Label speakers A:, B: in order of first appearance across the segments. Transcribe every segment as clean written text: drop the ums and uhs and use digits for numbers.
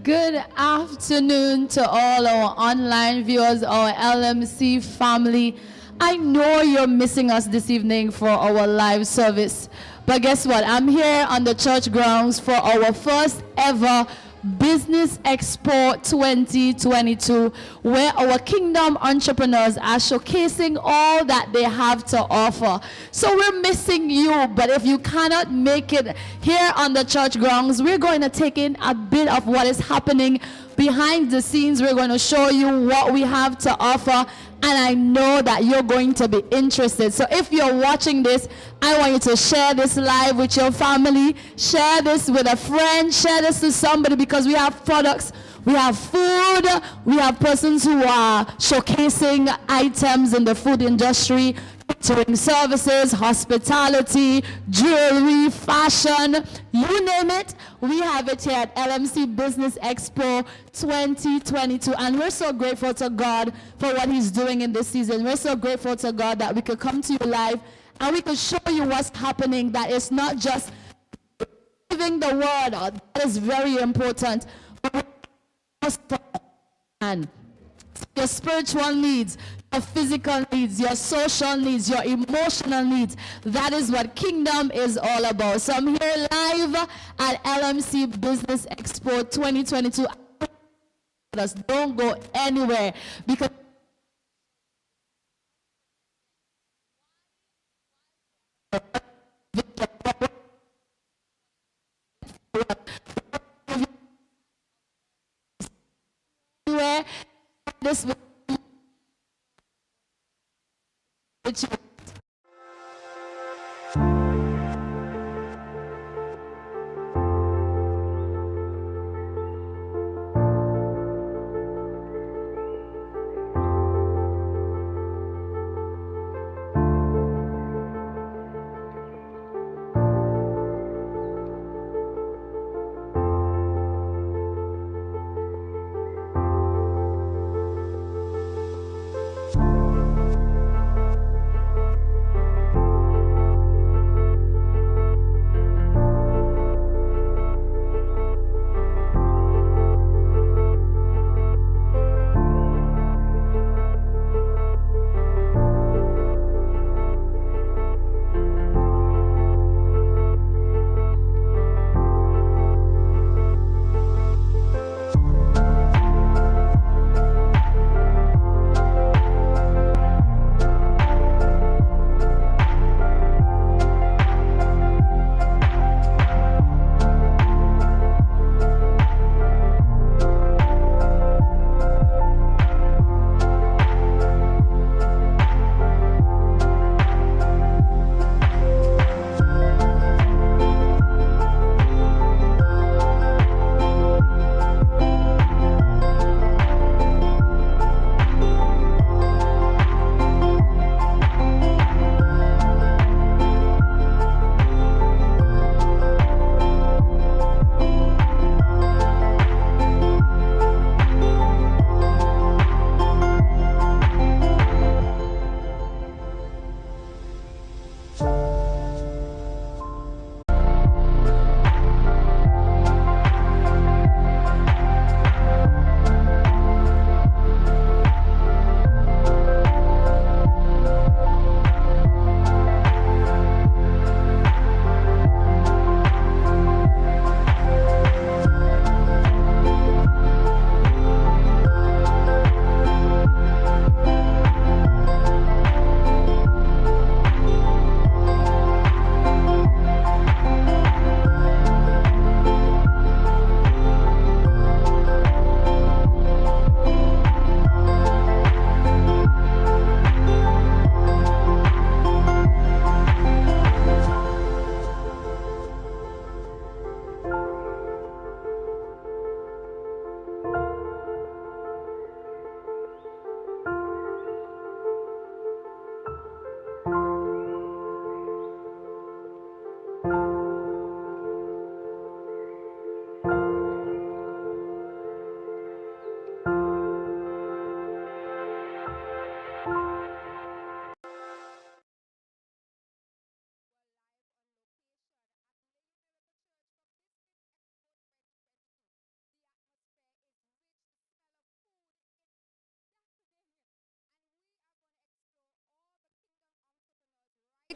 A: Good afternoon to all our online viewers, our LMC family. I know you're missing us this evening for our live service, but guess what? I'm here on the church grounds for our first ever Business Expo 2022, where our kingdom entrepreneurs are showcasing all that they have to offer. So we're missing you, but if you cannot make it here on the church grounds, we're going to take in a bit of what is happening behind the scenes. We're going to show you what we have to offer, and I know that you're going to be interested. So if you're watching this, I want you to share this live with your family, share this with a friend, share this to somebody, because we have products, we have food, we have persons who are showcasing items in the food industry, catering services, hospitality, jewelry, fashion, you name it. We have it here at LMC Business Expo 2022, and we're so grateful to God for what He's doing in this season. We're so grateful to God that we could come to you live and we could show you what's happening, that it's not just giving the word out. That is very important. And your spiritual needs, your physical needs, your social needs, your emotional needs. That is what kingdom is all about. So I'm here live at LMC Business Expo 2022. Don't go anywhere, because this will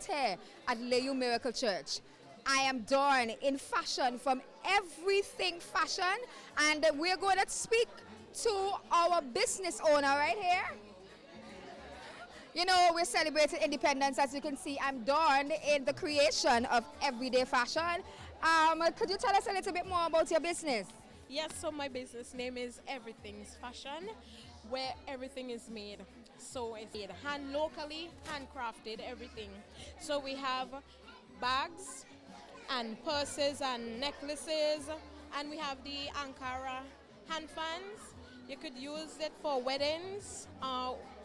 B: Here at Layou Miracle Church. I am done in fashion, from everything fashion, and we're going to speak to our business owner right here. You know, we're celebrating independence. As you can see, I'm done in the creation of everyday fashion. Could you tell us a little bit more about your business?
C: Yes, so my business name is Everything's Fashion, where everything is made. So it's made locally, handcrafted, everything. So we have bags and purses and necklaces, and we have the Ankara hand fans. You could use it for weddings,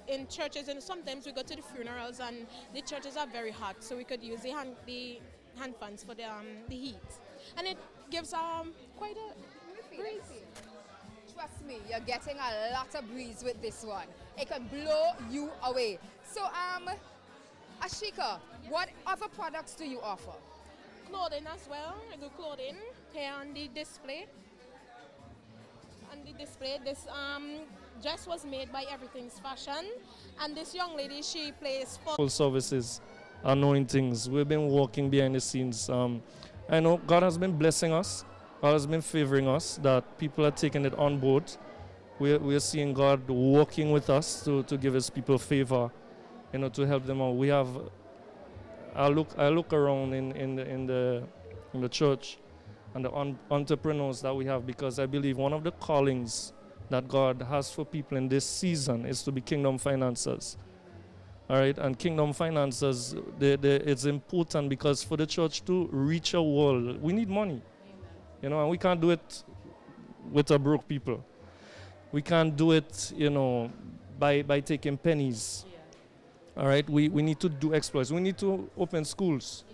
C: in churches, and sometimes we go to the funerals and the churches are very hot, so we could use the hand fans for the heat. And it gives quite a breeze.
B: Trust me, you're getting a lot of breeze with this one. It can blow you away. So, Ashika, what other products do you offer?
C: Clothing as well. I do clothing here on the display. This dress was made by Everything's Fashion, and this young lady, she plays full
D: services, anointings. We've been working behind the scenes. I know God has been blessing us. God has been favoring us, that people are taking it on board. We're seeing God working with us to give His people favor, to help them out. We have. I look around in the church and the entrepreneurs that we have, because I believe one of the callings that God has for people in this season is to be kingdom financiers. All right, and kingdom financiers, it's important, because for the church to reach a world, we need money. And we can't do it with a broke people. We can't do it, by taking pennies. Yeah. All right, we need to do exploits. We need to open schools.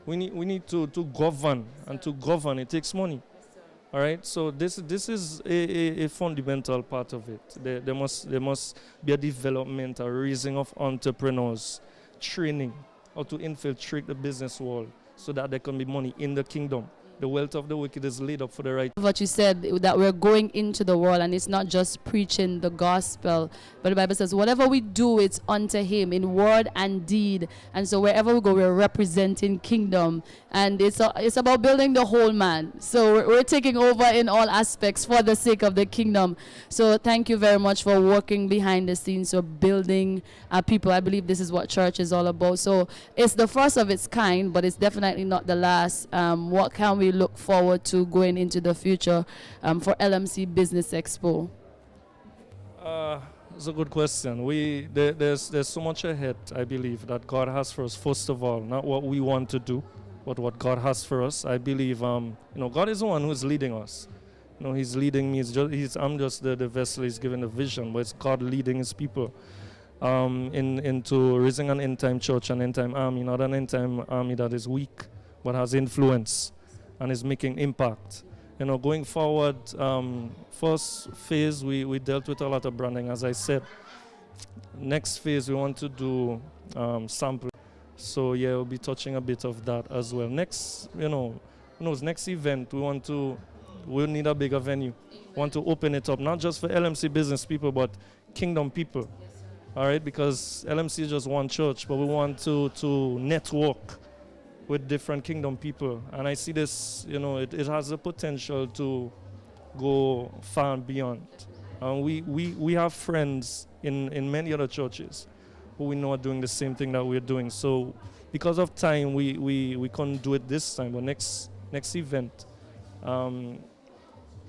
D: Amen. We need to govern, and to govern it takes money. Yes, all right, so this is a fundamental part of it. There must be a development, a raising of entrepreneurs, training, how to infiltrate the business world so that there can be money in the kingdom. The wealth of the wicked is laid up for the right.
A: What you said, that we're going into the world, and it's not just preaching the gospel, but the Bible says whatever we do, it's unto Him in word and deed. And so wherever we go, we're representing kingdom, and it's about building the whole man. So we're taking over in all aspects for the sake of the kingdom. So thank you very much for working behind the scenes, so building people. I believe this is what church is all about. So it's the first of its kind, but it's definitely not the last. What can we look forward to going into the future for Lmc Business Expo?
D: It's a good question. There's so much ahead, I believe, that God has for us. First of all, not what we want to do, but what God has for us. I believe, God is the one who's leading us. He's leading me. I'm just the vessel. He's giving the vision, but it's God leading His people into raising an end-time church, an end-time army, not an end-time army that is weak, but has influence and is making impact. Going forward, first phase, we dealt with a lot of branding, as I said. Next phase, we want to do sampling. So yeah, we'll be touching a bit of that as well. Next, next event, we'll need a bigger venue. We want to open it up, not just for LMC business people, but kingdom people. Yes, all right, because LMC is just one church, but we want to network with different kingdom people. And I see this, it has the potential to go far and beyond. We have friends in many other churches who we know are doing the same thing that we're doing. So because of time, we couldn't do it this time, but next event,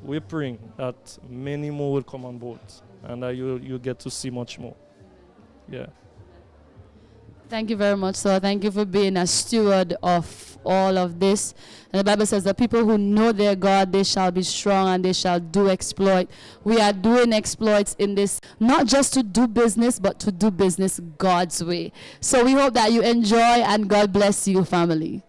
D: we're praying that many more will come on board, and you'll get to see much more. Yeah.
A: Thank you very much, sir. Thank you for being a steward of all of this. And the Bible says that people who know their God, they shall be strong and they shall do exploit. We are doing exploits in this, not just to do business, but to do business God's way. So we hope that you enjoy, and God bless you, family.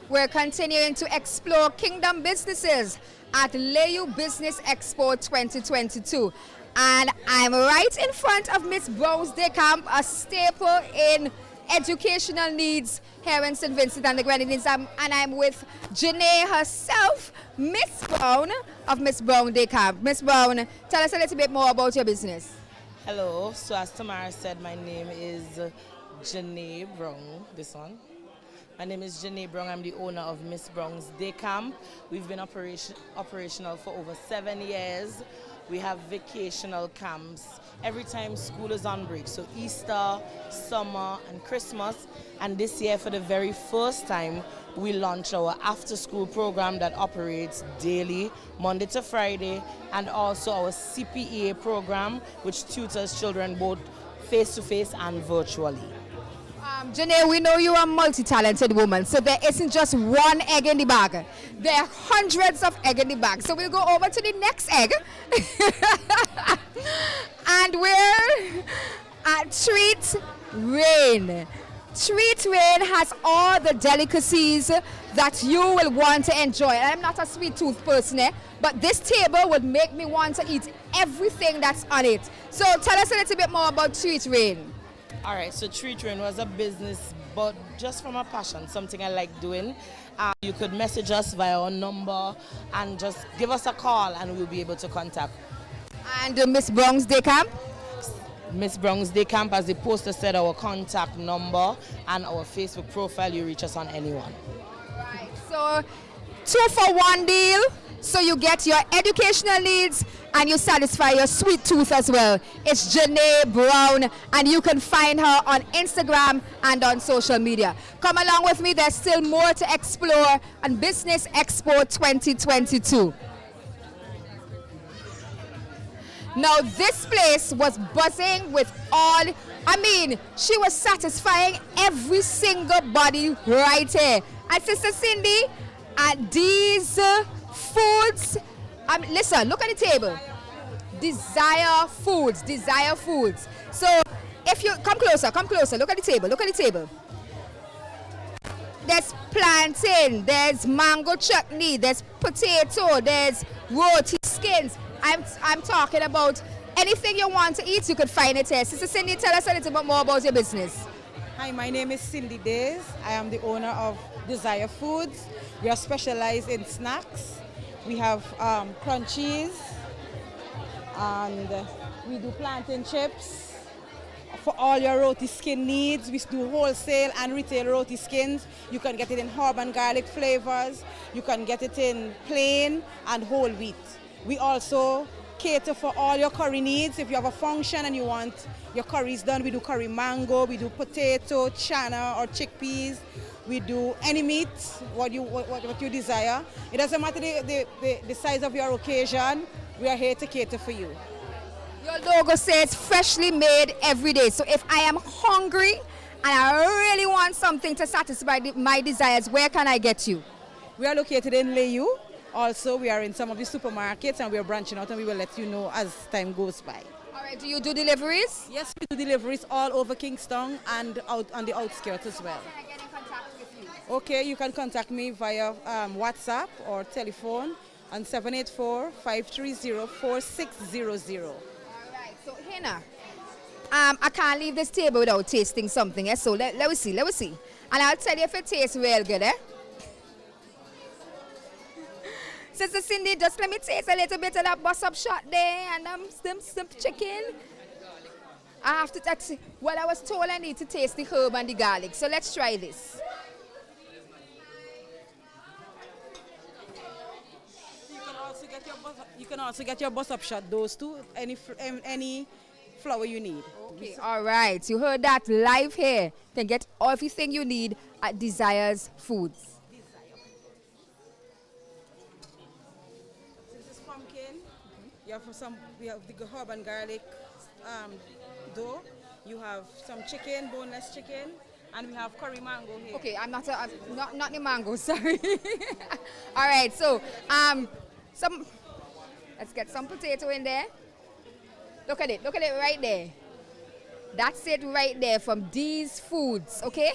B: We're continuing to explore kingdom businesses at Layou Business Expo 2022. And I'm right in front of Miss Brown's Decamp, a staple in educational needs here in St. Vincent and the Grenadines. And I'm with Janae herself, Miss Brown of Miss Brown Decamp. Miss Brown, tell us a little bit more about your business.
E: Hello, so as Tamara said, my name is Janae Brown, this one. My name is Janae Brown. I'm the owner of Miss Brown's Decamp. We've been operational for over 7 years. We have vacational camps every time school is on break. So Easter, summer, and Christmas. And this year, for the very first time, we launched our after-school program that operates daily, Monday to Friday, and also our CPA program, which tutors children both face-to-face and virtually.
B: Janae, we know you're a multi-talented woman, so there isn't just one egg in the bag. There are hundreds of eggs in the bag. So we'll go over to the next egg. And we're at Treat Rain. Treat Rain has all the delicacies that you will want to enjoy. I'm not a sweet tooth person, but this table would make me want to eat everything that's on it. So tell us a little bit more about Treat Rain.
E: All right, so Treat Rain was a business, but just from a passion, something I like doing. You could message us via our number and just give us a call and we'll be able to contact.
B: And Miss Brown's Decamp?
E: Miss Brown's Decamp, as the poster said, our contact number and our Facebook profile, you reach us on anyone.
B: Right, so 2-for-1 deal. So you get your educational needs and you satisfy your sweet tooth as well. It's Janae Brown, and you can find her on Instagram and on social media. Come along with me, there's still more to explore on Business Expo 2022. Now this place was buzzing with all, she was satisfying every single body right here. And Sister Cindy, these foods, listen, look at the table. Desire foods. So if you come closer, look at the table. There's plantain, there's mango chutney, there's potato, there's roti skins. I'm talking about anything you want to eat, you could find it here. Sister Cindy, tell us a little bit more about your business.
F: Hi, my name is Cindy Days. I am the owner of Desire Foods. We are specialized in snacks. We have crunchies, and we do plantain chips. For all your roti skin needs, we do wholesale and retail roti skins. You can get it in herb and garlic flavors. You can get it in plain and whole wheat. We also cater for all your curry needs. If you have a function and you want your curries done, we do curry mango, we do potato, chana or chickpeas. We do any meat, what you desire. It doesn't matter the size of your occasion, we are here to cater for you.
B: Your logo says freshly made every day. So if I am hungry and I really want something to satisfy my desires, where can I get you?
F: We are located in Layou. Also, we are in some of the supermarkets and we are branching out and we will let you know as time goes by.
B: All right, do you do deliveries?
F: Yes, we do deliveries all over Kingston and out on the outskirts as well.
B: Can I get in contact with you?
F: Okay, you can contact me via WhatsApp or telephone on 784-530-4600.
B: All right, so Hannah, I can't leave this table without tasting something, eh? So let me see. And I'll tell you if it tastes real good, eh? Sister Cindy, just let me taste a little bit of that bus-up shot there and some chicken. I have to taste. Well, I was told I need to taste the herb and the garlic, so let's try this.
F: You can also get your bus-up shot, those two, any flour you need.
B: Okay, all right. You heard that live here. You can get everything you need at Desires Foods.
F: This is pumpkin. We have the herb and garlic dough. You have some chicken, boneless chicken, and we have curry mango here.
B: Okay, I'm not the mango, sorry. All right, so let's get some potato in there. Look at it right there. That's it right there from these foods, okay?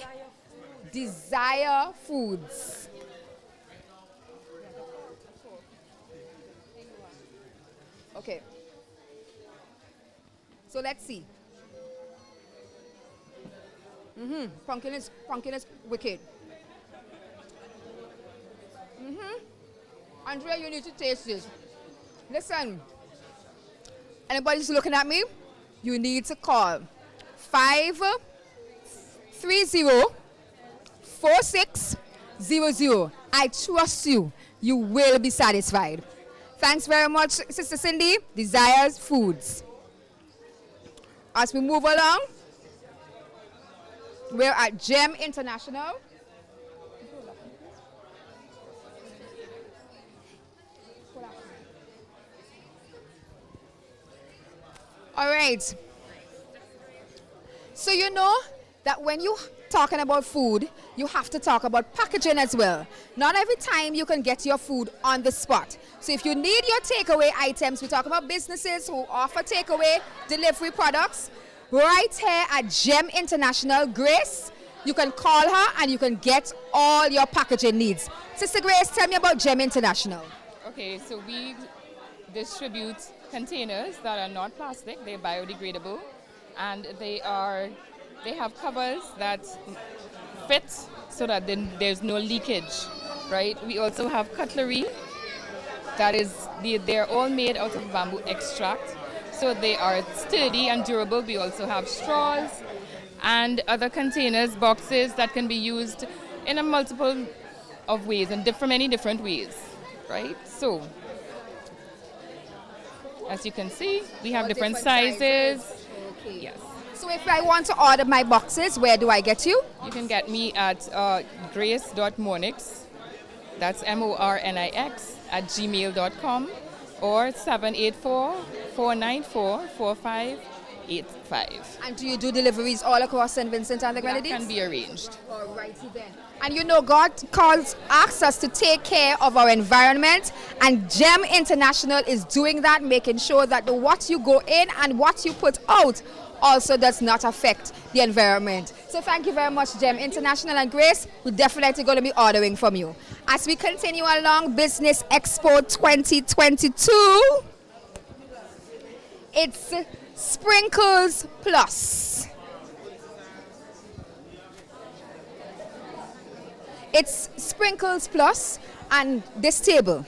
B: Desire Foods. Okay. So let's see. Pumpkin is wicked. Andrea, you need to taste this. Listen. Anybody's looking at me? You need to call 530-4600. I trust you. You will be satisfied. Thanks very much, Sister Cindy. Desires Foods. As we move along, we're at Gem International. All right. So you know that when you're talking about food, you have to talk about packaging as well. Not every time you can get your food on the spot. So if you need your takeaway items, we talk about businesses who offer takeaway delivery products. Right here at Gem International, Grace, you can call her and you can get all your packaging needs. Sister Grace, tell me about Gem International.
G: Okay, so we distribute containers that are not plastic, they're biodegradable, and they have covers that fit so that then there's no leakage, right? We also have cutlery that they're all made out of bamboo extract, so they are sturdy and durable. We also have straws and other containers, boxes that can be used in a multiple of ways and many different ways, right? So as you can see, we have different sizes.
B: Okay.
G: Yes.
B: So if I want to order my boxes, where do I get you?
G: You can get me at grace.monix, that's MORNIX, @gmail.com, or 784-494-4585.
B: And do you do deliveries all across St. Vincent and the
G: That
B: Grenadines?
G: can be arranged.
B: All righty then. And you know, God asks us to take care of our environment, and Gem International is doing that, making sure that what you go in and what you put out also does not affect the environment. So thank you very much, Gem International, and Grace, we're definitely going to be ordering from you. As we continue along Business Expo 2022, it's Sprinkles Plus. It's Sprinkles Plus and this table.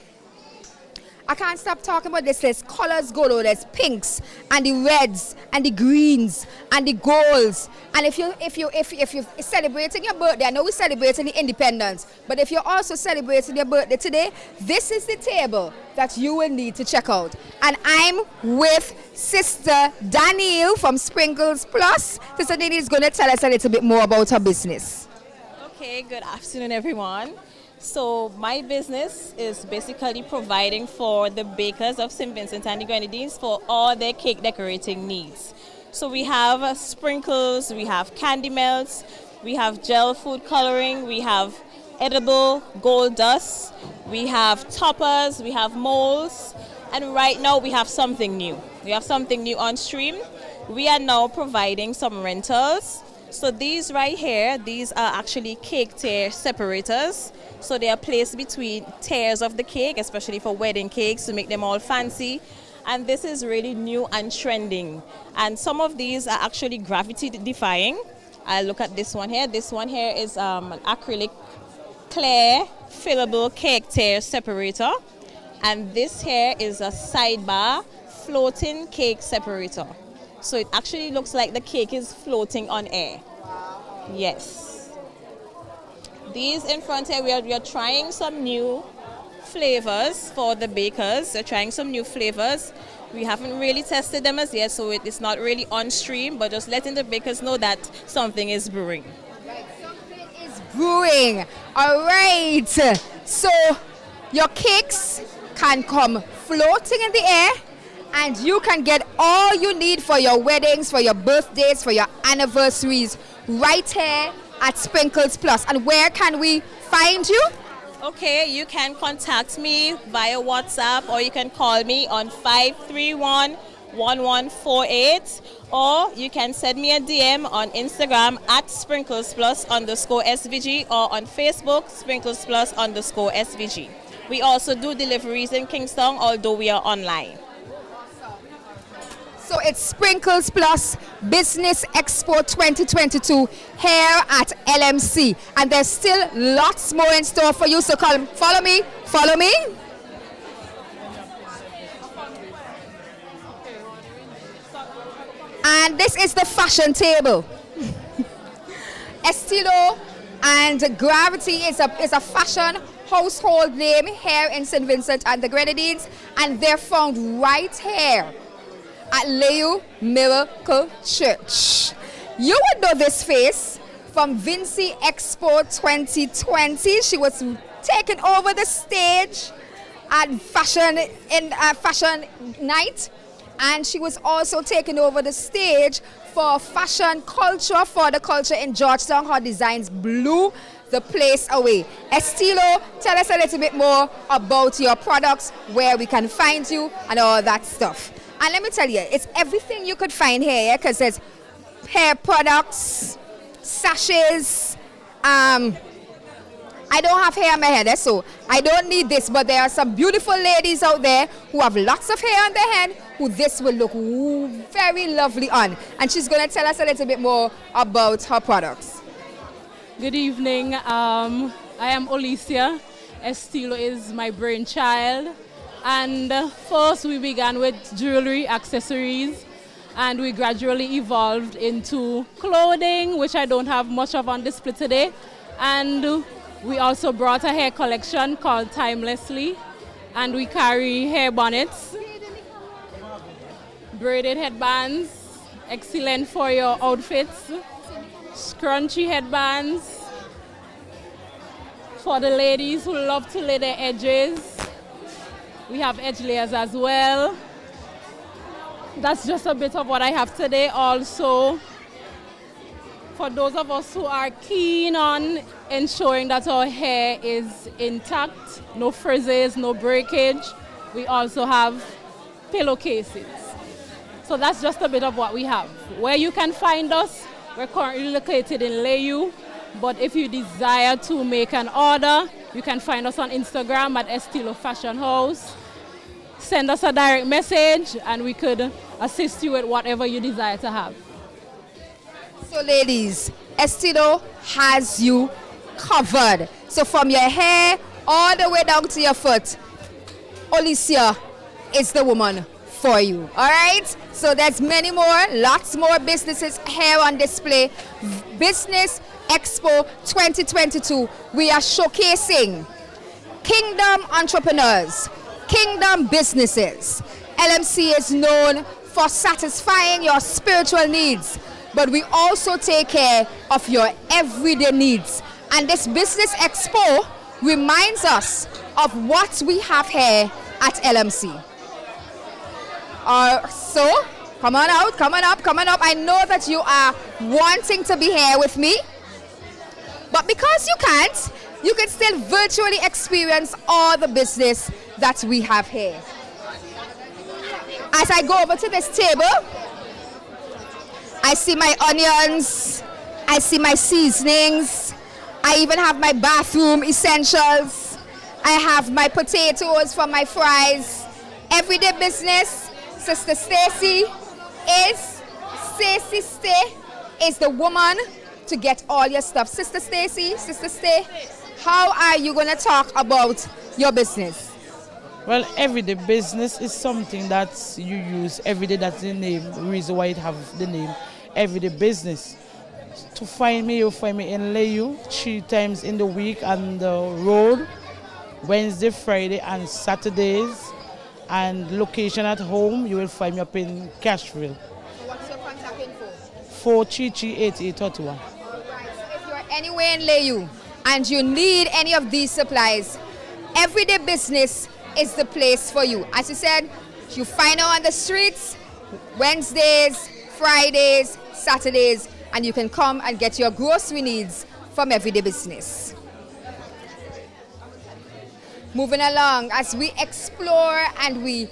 B: I can't stop talking about this. There's colors galore. There's pinks and the reds and the greens and the golds. And if you're celebrating your birthday, I know we're celebrating the independence, but if you're also celebrating your birthday today, this is the table that you will need to check out. And I'm with Sister Danielle from Sprinkles Plus. Sister Danielle is going to tell us a little bit more about her business.
H: Okay, good afternoon, everyone. So my business is basically providing for the bakers of St. Vincent and the Grenadines for all their cake decorating needs. So we have sprinkles, we have candy melts, we have gel food coloring, we have edible gold dust, we have toppers, we have molds, and right now we have something new. We have something new on stream. We are now providing some rentals. So these right here, these are actually cake tear separators. So they are placed between tiers of the cake, especially for wedding cakes to make them all fancy. And this is really new and trending. And some of these are actually gravity defying. I look at this one here. This one here is an acrylic clear fillable cake tear separator. And this here is a sidebar floating cake separator. So it actually looks like the cake is floating on air. Yes. These in front here, we are trying some new flavors for the bakers. They're trying some new flavors. We haven't really tested them as yet, so it's not really on stream, but just letting the bakers know that something is brewing.
B: Right, something is brewing. All right. So your cakes can come floating in the air, and you can get all you need for your weddings, for your birthdays, for your anniversaries right here at Sprinkles Plus. And where can we find you?
H: Okay, you can contact me via WhatsApp, or you can call me on 531-1148, or you can send me a DM on Instagram at SprinklesPlus_SVG, or on Facebook SprinklesPlus_SVG. We also do deliveries in Kingston, although we are online.
B: So it's Sprinkles Plus Business Expo 2022 here at LMC. And there's still lots more in store for you. So come, follow me. And this is the fashion table. Estilo and Gravity is a fashion household name here in St. Vincent and the Grenadines. And they're found right here at Layou Miracle Church. You would know this face from Lmc Expo 2020. She was taking over the stage at Fashion Night, and she was also taking over the stage for Fashion Culture for the culture in Georgetown. Her designs blew the place away. Estilo, tell us a little bit more about your products, where we can find you, and all that stuff. And let me tell you, it's everything you could find here, because there's hair products, sashes. I don't have hair on my head, so I don't need this, but there are some beautiful ladies out there who have lots of hair on their head who this will look very lovely on. And she's going to tell us a little bit more about her products.
I: Good evening. I am Alicia. Estilo is my brainchild. And first we began with jewelry, accessories, and we gradually evolved into clothing, which I don't have much of on display today. And we also brought a hair collection called Timelessly, and we carry hair bonnets, braided headbands, excellent for your outfits, scrunchy headbands for the ladies who love to lay their edges. We have edge layers as well. That's just a bit of what I have today. Also, for those of us who are keen on ensuring that our hair is intact, no frizzes, no breakage, we also have pillowcases. So that's just a bit of what we have. Where you can find us, we're currently located in Layou, but if you desire to make an order, you can find us on Instagram at Estilo Fashion House. Send us a direct message and we could assist you with whatever you desire to have.
B: So ladies, Estilo has you covered. So from your hair all the way down to your foot, Alicia is the woman for you. All right? So there's many more, lots more businesses here on display. Business Expo 2022. We are showcasing Kingdom entrepreneurs, Kingdom businesses. LMC is known for satisfying your spiritual needs, but we also take care of your everyday needs. And this Business Expo reminds us of what we have here at LMC. So, come on out, come on up, come on up. I know that you are wanting to be here with me, but because you can't, you can still virtually experience all the business that we have here. As I go over to this table, I see my onions, I see my seasonings, I even have my bathroom essentials, I have my potatoes for my fries. Everyday business, Sister Stacy is the woman to get all your stuff. Sister Stacy, Sister Stay, how are you going to talk about your business?
E: Well, everyday business is something that you use every day. That's the name, the reason why it have the name everyday business. To find me, you'll find me in Layou 3 times in the week on the road, Wednesday, Friday, and Saturdays. And location at home, you will find me up in Cashville.
B: So what's your contact info?
E: 433-8831.
B: All right. If you're anywhere in Layou and you need any of these supplies, everyday business is the place for you. As you said, you find her on the streets Wednesdays, Fridays, Saturdays, and you can come and get your grocery needs from everyday business. Moving along as we explore and we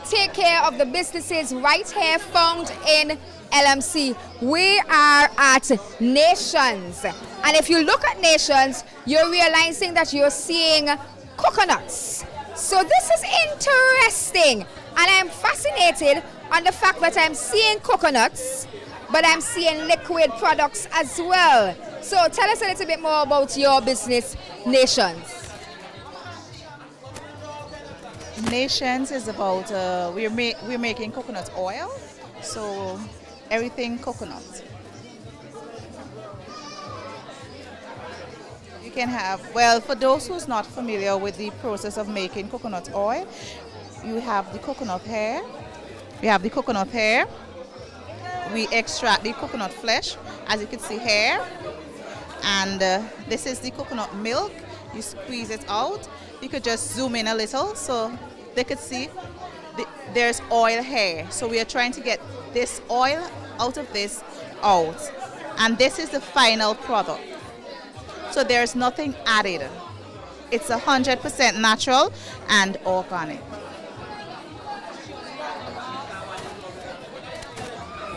B: take care of the businesses right here found in LMC. We are at Nations, and if you look at Nations, you're realizing that you're seeing coconuts. So this is interesting, and I'm fascinated on the fact that I'm seeing coconuts, but I'm seeing liquid products as well. So tell us a little bit more about your business, Nations.
J: Nations is about, we're making coconut oil, so everything coconut. You can have, well, for those who's not familiar with the process of making coconut oil, you have the coconut hair. We have the coconut hair. We extract the coconut flesh, as you can see here. And this is the coconut milk. You squeeze it out. You could just zoom in a little so they could see there's oil here. So we are trying to get this oil out of this out. And this is the final product. So there's nothing added. It's 100% natural and organic.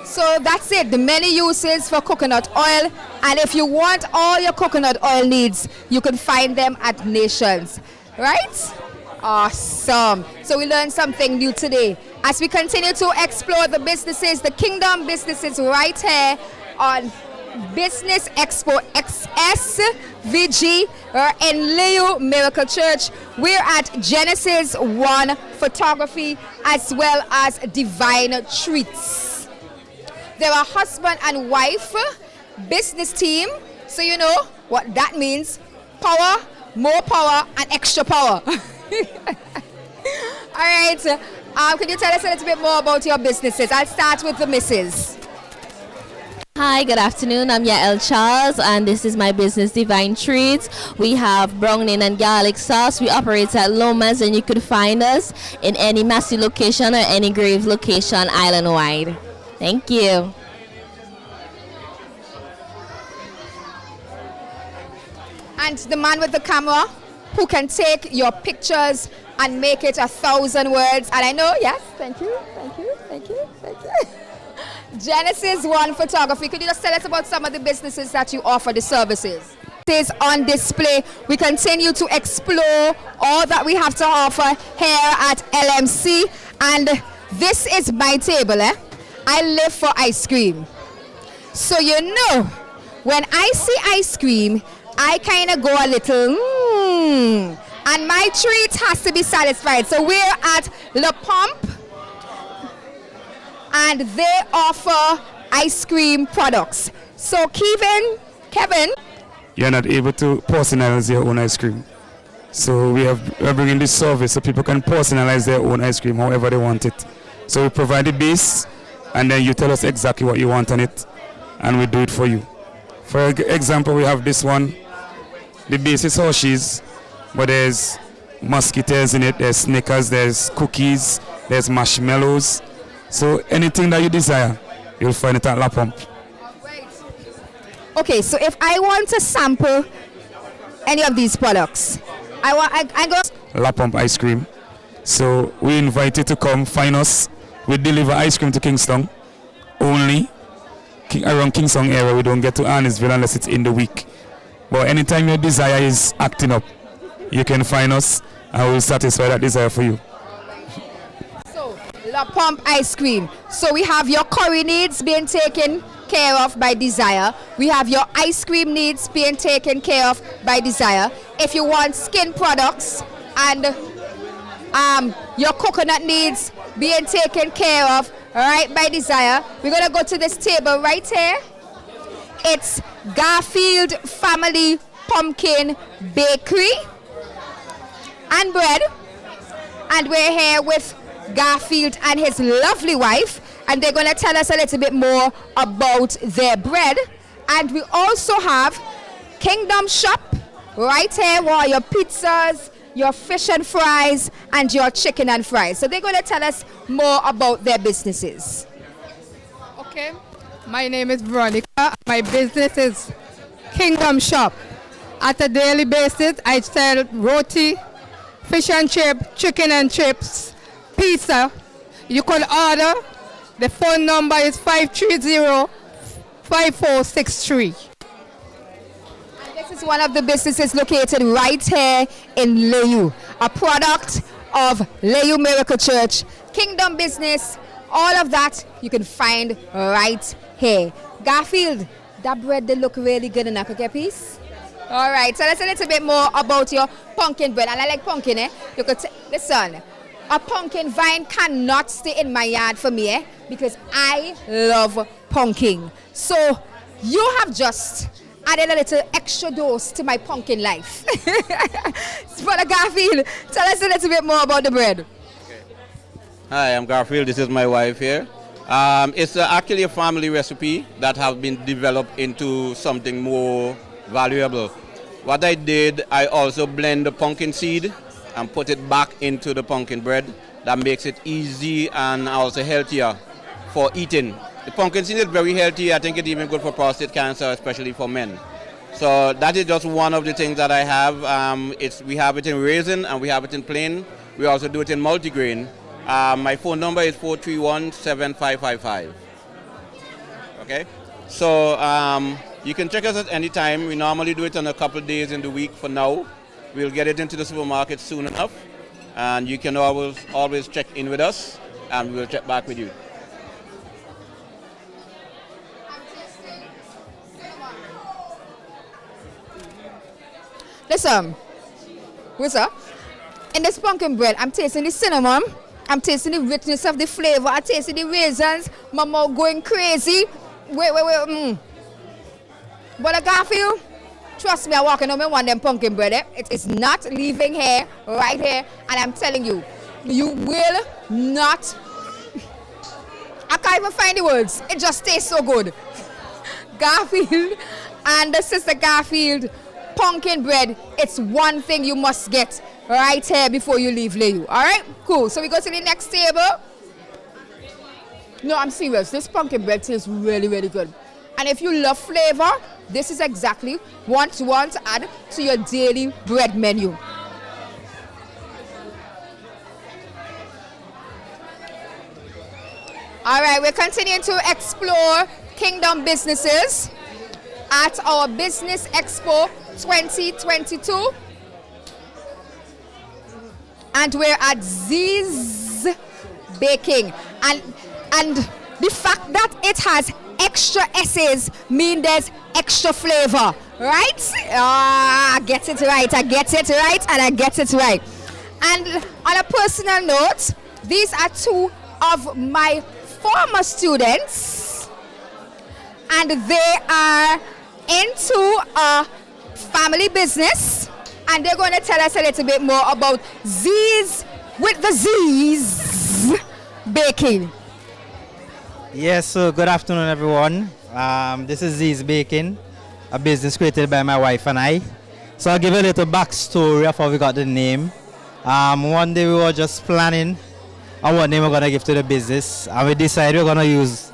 B: So that's it, the many uses for coconut oil. And if you want all your coconut oil needs, you can find them at Nations, right? Awesome. So we learned something new today. As we continue to explore the businesses, the Kingdom businesses right here on Business Expo XSVG in Layou Miracle Church. We're at Genesis 1 Photography as well as Divine Treats. They're a husband and wife business team, so you know what that means. Power, more power, and extra power. All right, can you tell us a little bit more about your businesses? I'll start with the missus.
K: Hi, good afternoon. I'm Yael Charles, and this is my business, Divine Treats. We have browning and garlic sauce. We operate at Lomas, and you could find us in any Massey location or any Grave location island-wide. Thank you.
B: And the man with the camera who can take your pictures and make it 1,000 words. And I know, yes, thank you. Genesis 1 Photography. Could you just tell us about some of the businesses that you offer the services? It is on display. We continue to explore all that we have to offer here at LMC. And this is my table. I live for ice cream. So you know, when I see ice cream, I kind of go a little, and my treat has to be satisfied. So we're at Le Pomp, and they offer ice cream products. So Kevin,
L: you're not able to personalize your own ice cream. So we're bringing this service so people can personalize their own ice cream however they want it. So we provide the base, and then you tell us exactly what you want on it, and we do it for you. For example, we have this one. The base is Hershey's, but there's musketeers in it, there's Snickers, there's cookies, there's marshmallows. So anything that you desire, you'll find it at La Pompe.
B: Okay, so if I want to sample any of these products, I go
L: La Pompe ice cream. So we invite you to come find us. We deliver ice cream to Kingston only. Around Kingston area, we don't get to Arnesville unless it's in the week. But anytime your desire is acting up, you can find us and we'll satisfy that desire for you.
B: So, La Pompe ice cream. So we have your curry needs being taken care of by Desire. We have your ice cream needs being taken care of by Desire. If you want skin products and your coconut needs being taken care of right by Desire, we're going to go to this table right here. It's Garfield Family Pumpkin Bakery and Bread. And we're here with Garfield and his lovely wife, and they're going to tell us a little bit more about their bread. And we also have Kingdom Shop right here, where your pizzas, your fish and fries, and your chicken and fries. So they're going to tell us more about their businesses.
M: Okay, my name is Veronica. My business is Kingdom Shop. At a daily basis, I sell roti, fish and chip, chicken and chips, pizza. You can order. The phone number is 530-5463.
B: This is one of the businesses located right here in Layou, a product of Layou Miracle Church. Kingdom Business, all of that you can find right here. Garfield, that bread they look really good in a cookie piece. All right, tell us a little bit more about your pumpkin bread. And I like pumpkin, eh? You could listen, a pumpkin vine cannot stay in my yard for me, eh? Because I love pumpkin. So you have just added a little extra dose to my pumpkin life. Brother Garfield, tell us a little bit more about the bread.
N: Okay. Hi, I'm Garfield. This is my wife here. It's actually a family recipe that has been developed into something more valuable. What I did, I also blend the pumpkin seed and put it back into the pumpkin bread. That makes it easy and also healthier for eating. The pumpkin seed is very healthy. I think it's even good for prostate cancer, especially for men. So that is just one of the things that I have. We have it in raisin and we have it in plain. We also do it in multigrain. My phone number is 431-7555. Okay? So you can check us at any time. We normally do it on a couple of days in the week for now. We'll get it into the supermarket soon enough. And you can always check in with us and we'll check back with you.
B: Listen, what's up? In this pumpkin bread, I'm tasting the cinnamon, I'm tasting the richness of the flavor, I'm tasting the raisins, my mouth going crazy. Wait. But Garfield, trust me, I'm walking on me one of them pumpkin bread. It is not leaving here, right here, and I'm telling you, you will not. I can't even find the words. It just tastes so good. Garfield and the sister Garfield pumpkin bread, it's one thing you must get right here before you leave Layou. All right, cool. So we go to the next table. No, I'm serious. This pumpkin bread tastes really, really good. And if you love flavor, this is exactly what you want to add to your daily bread menu. All right, we're continuing to explore Kingdom businesses at our Business Expo 2022. And we're at Z's Baking. And the fact that it has extra S's means there's extra flavor, right? I get it right, and I get it right. And on a personal note, these are two of my former students, and they are into a family business, and they're going to tell us a little bit more about Z's with the Z's Baking.
O: Yes, so good afternoon, everyone. This is Z's Baking, a business created by my wife and I. So I'll give you a little backstory of how we got the name. One day we were just planning on what name we're going to give to the business, and we decided we're going to use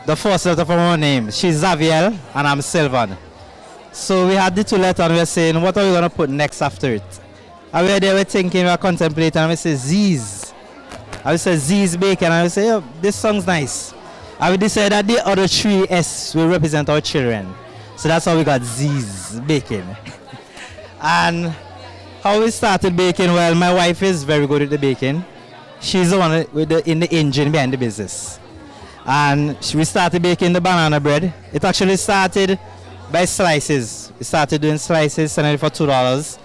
O: the first letter from our name. She's Xavier and I'm Sylvan. So we had the two letters and we were saying, what are we going to put next after it? And we were there, we were thinking, we were contemplating, and we said Z's. And we said Z's Bacon, and we said, oh, this song's nice. And we decided that the other three S will represent our children. So that's how we got Z's Bacon. And how we started baking, well, my wife is very good at the baking. She's the one in the engine behind the business. And we started baking the banana bread. It actually started by slices. We started doing slices, selling it for $2.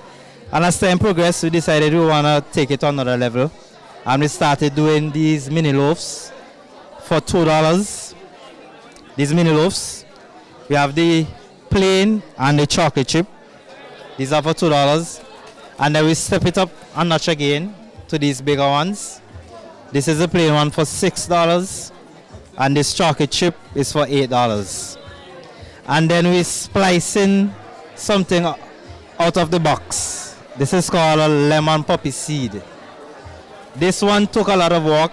O: And as time progressed, we decided we want to take it to another level. And we started doing these mini loaves for $2. These mini loaves. We have the plain and the chocolate chip. These are for $2. And then we step it up a notch again to these bigger ones. This is the plain one for $6. And this chocolate chip is for $8. And then we splice in something out of the box. This is called a lemon poppy seed. This one took a lot of work.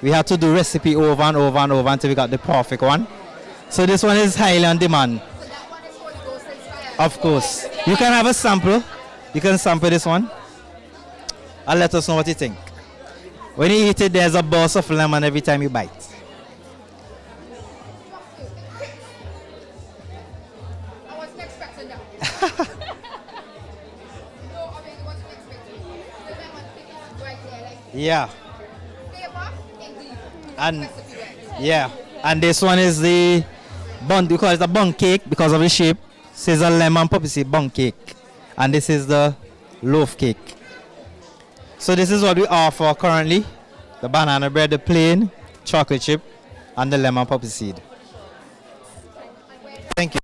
O: We had to do recipe over and over and over until we got the perfect one. So this one is highly on demand. Of course. You can have a sample. You can sample this one. And let us know what you think. When you eat it, there's a burst of lemon every time you bite. Yeah. And yeah, and this one is the bun, we call it a bun cake because of the shape. This is a lemon poppy seed bun cake, and this is the loaf cake. So this is what we offer currently: the banana bread, the plain chocolate chip, and the lemon poppy seed. Thank you.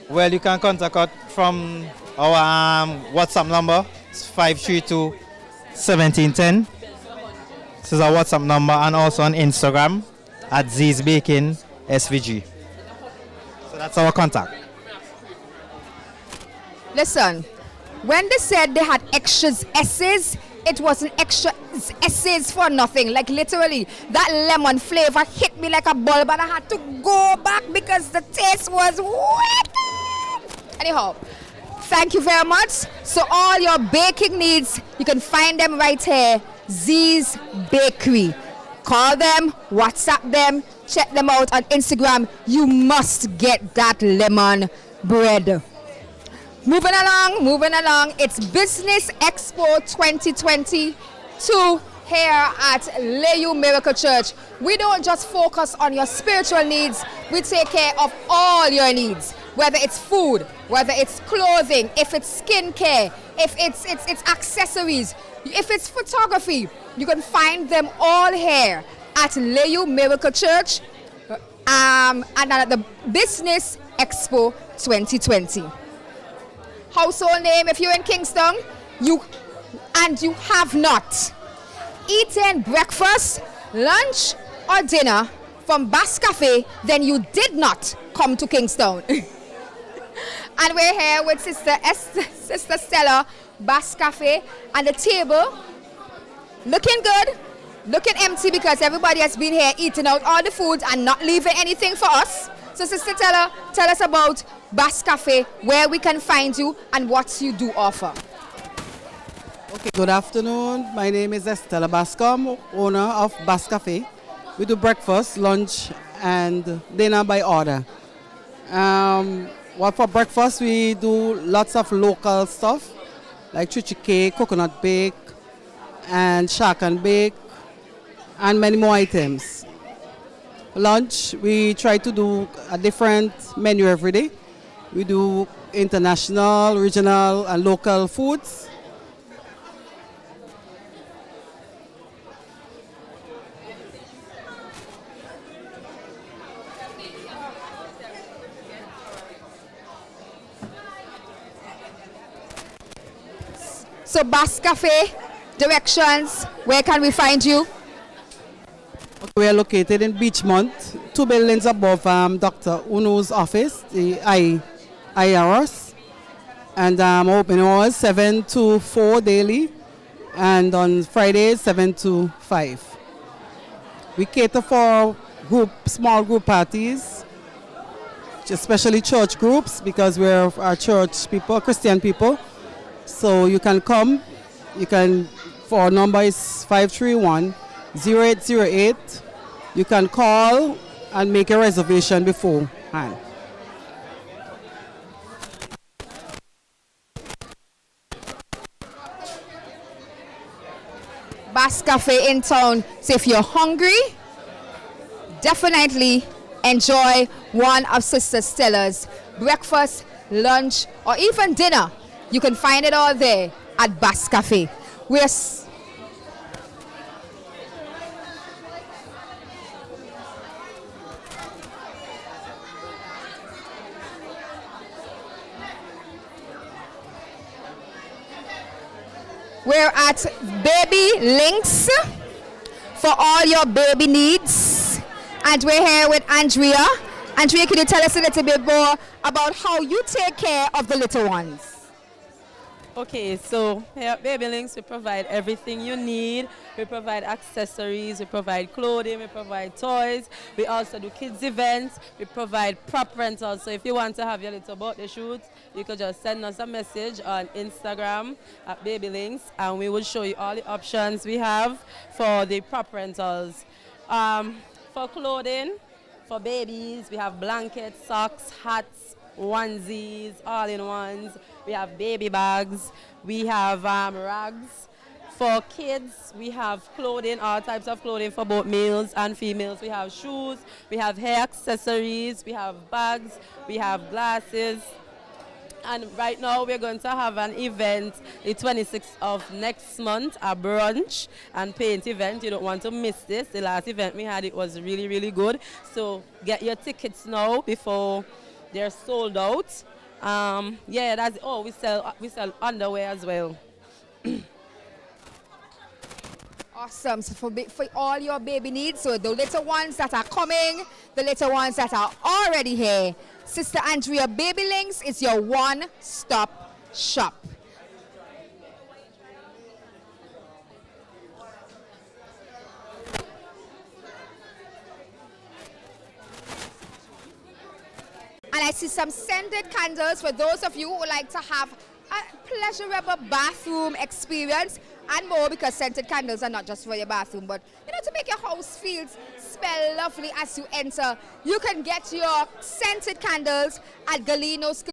O: Well, you can contact us from our WhatsApp number. It's 532-1710. This is our WhatsApp number, and also on Instagram at Z's Baking SVG. So that's our contact.
B: Listen, when they said they had extras S's, it wasn't extra S's for nothing. Like literally, that lemon flavor hit me like a bulb, and I had to go back because the taste was wicked. Anyhow, thank you very much. So all your baking needs, you can find them right here, Z's Bakery. Call them, WhatsApp them, check them out on Instagram. You must get that lemon bread. Moving along, it's Business Expo 2022 here at Layou Miracle Church. We don't just focus on your spiritual needs, we take care of all your needs. Whether it's food, whether it's clothing, if it's skincare, if it's accessories, if it's photography, you can find them all here at Layou Miracle Church and at the Business Expo 2020. Household name, if you're in Kingston, you have not eaten breakfast, lunch, or dinner from Bass Cafe, then you did not come to Kingston. And we're here with Sister Stella, Bass Cafe, and the table looking good, looking empty because everybody has been here eating out all the food and not leaving anything for us. So Sister Stella, tell us about Bass Cafe, where we can find you and what you do offer.
P: Okay, good afternoon. My name is Estella Bascom, owner of Bass Cafe. We do breakfast, lunch, and dinner by order. Well, for breakfast, we do lots of local stuff, like chuchi cake, coconut bake, and shark and bake, and many more items. Lunch, we try to do a different menu every day. We do international, regional, and local foods.
B: So Bass Cafe, directions, where can we find you?
P: We are located in Beachmont, 2 buildings above Dr. Uno's office, the IRS. And open hours 7 to 4 daily, and on Fridays 7 to 5. We cater for small group parties, especially church groups, because we're church people, Christian people. So you can come. For our number is 531-0808. You can call and make a reservation beforehand.
B: Bass Cafe in town. So if you're hungry, definitely enjoy one of Sister Stella's breakfast, lunch, or even dinner. You can find it all there at Bass Cafe. We're at Baby Links for all your baby needs. And we're here with Andrea. Andrea, can you tell us a little bit more about how you take care of the little ones?
E: Okay, so here at Baby Links, we provide everything you need. We provide accessories, we provide clothing, we provide toys. We also do kids events. We provide prop rentals. So if you want to have your little birthday shoot, you could just send us a message on Instagram at Baby Links, and we will show you all the options we have for the prop rentals. For clothing, for babies, we have blankets, socks, hats, onesies, all-in-ones. We have baby bags. We have rags. For kids, we have clothing, all types of clothing for both males and females. We have shoes, we have hair accessories, we have bags, we have glasses. And right now we're going to have an event, the 26th of next month, a brunch and paint event. You don't want to miss this. The last event we had, it was really, really good. So get your tickets now before they're sold out. Yeah, that's we sell underwear as well.
B: Awesome. So for all your baby needs, so the little ones that are coming, the little ones that are already here, Sister Andrea Baby Links is your one-stop shop. And I see some scented candles for those of you who would like to have a pleasurable bathroom experience and more, because scented candles are not just for your bathroom, but to make your house smell lovely as you enter. You can get your scented candles at Galino's.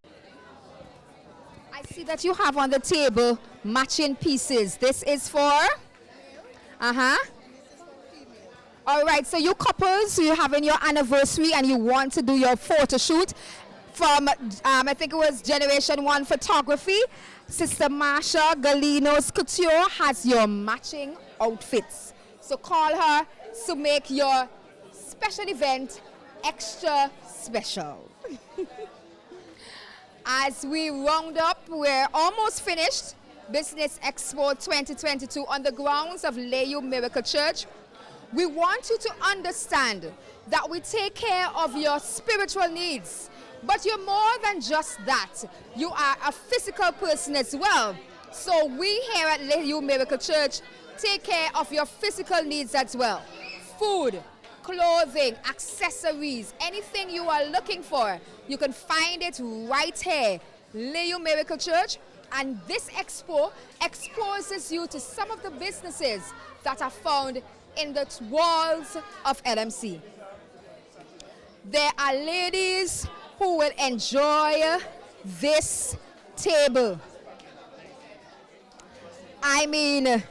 B: I see that you have on the table matching pieces. This is for? All right, so you couples, you're having your anniversary and you want to do your photo shoot from, I think it was Generation 1 Photography. Sister Marsha Galino's Couture has your matching outfits. So call her to make your special event extra special. As we round up, we're almost finished. Business Expo 2022 on the grounds of Layou Miracle Church. We want you to understand that we take care of your spiritual needs, but you're more than just that. You are a physical person as well. So we here at Layou Miracle Church take care of your physical needs as well. Food, clothing, accessories, anything you are looking for, you can find it right here, Layou Miracle Church. And this expo exposes you to some of the businesses that are found in the walls of LMC. There are ladies who will enjoy this table. I mean,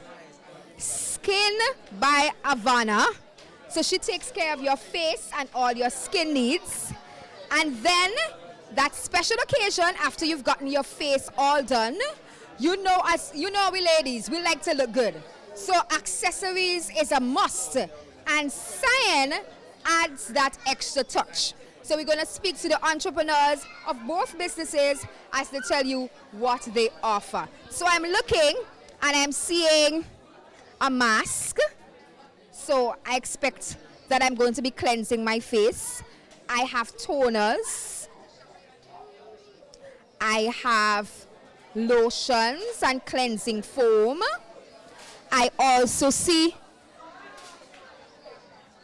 B: Skin by Havana. So she takes care of your face and all your skin needs. And then that special occasion after you've gotten your face all done, we ladies, we like to look good. So accessories is a must, and Cyan adds that extra touch. So we're going to speak to the entrepreneurs of both businesses as they tell you what they offer. So I'm looking and I'm seeing a mask. So I expect that I'm going to be cleansing my face. I have toners. I have lotions and cleansing foam. I also see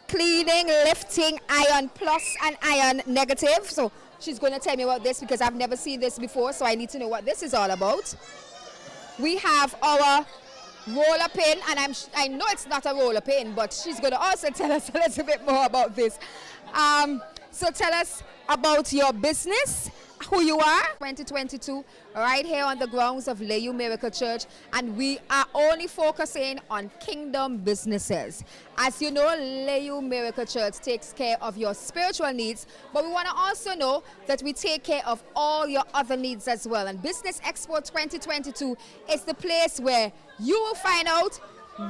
B: cleaning, lifting, iron plus and iron negative. So she's going to tell me about this because I've never seen this before, so I need to know what this is all about. We have our roller pin, and I know it's not a roller pin, but she's going to also tell us a little bit more about this. So tell us about your business, who you are. 2022, right here on the grounds of Layou Miracle Church, and we are only focusing on kingdom businesses. As you know, Layou Miracle Church takes care of your spiritual needs, but we want to also know that we take care of all your other needs as well. And Business Expo 2022 is the place where you will find out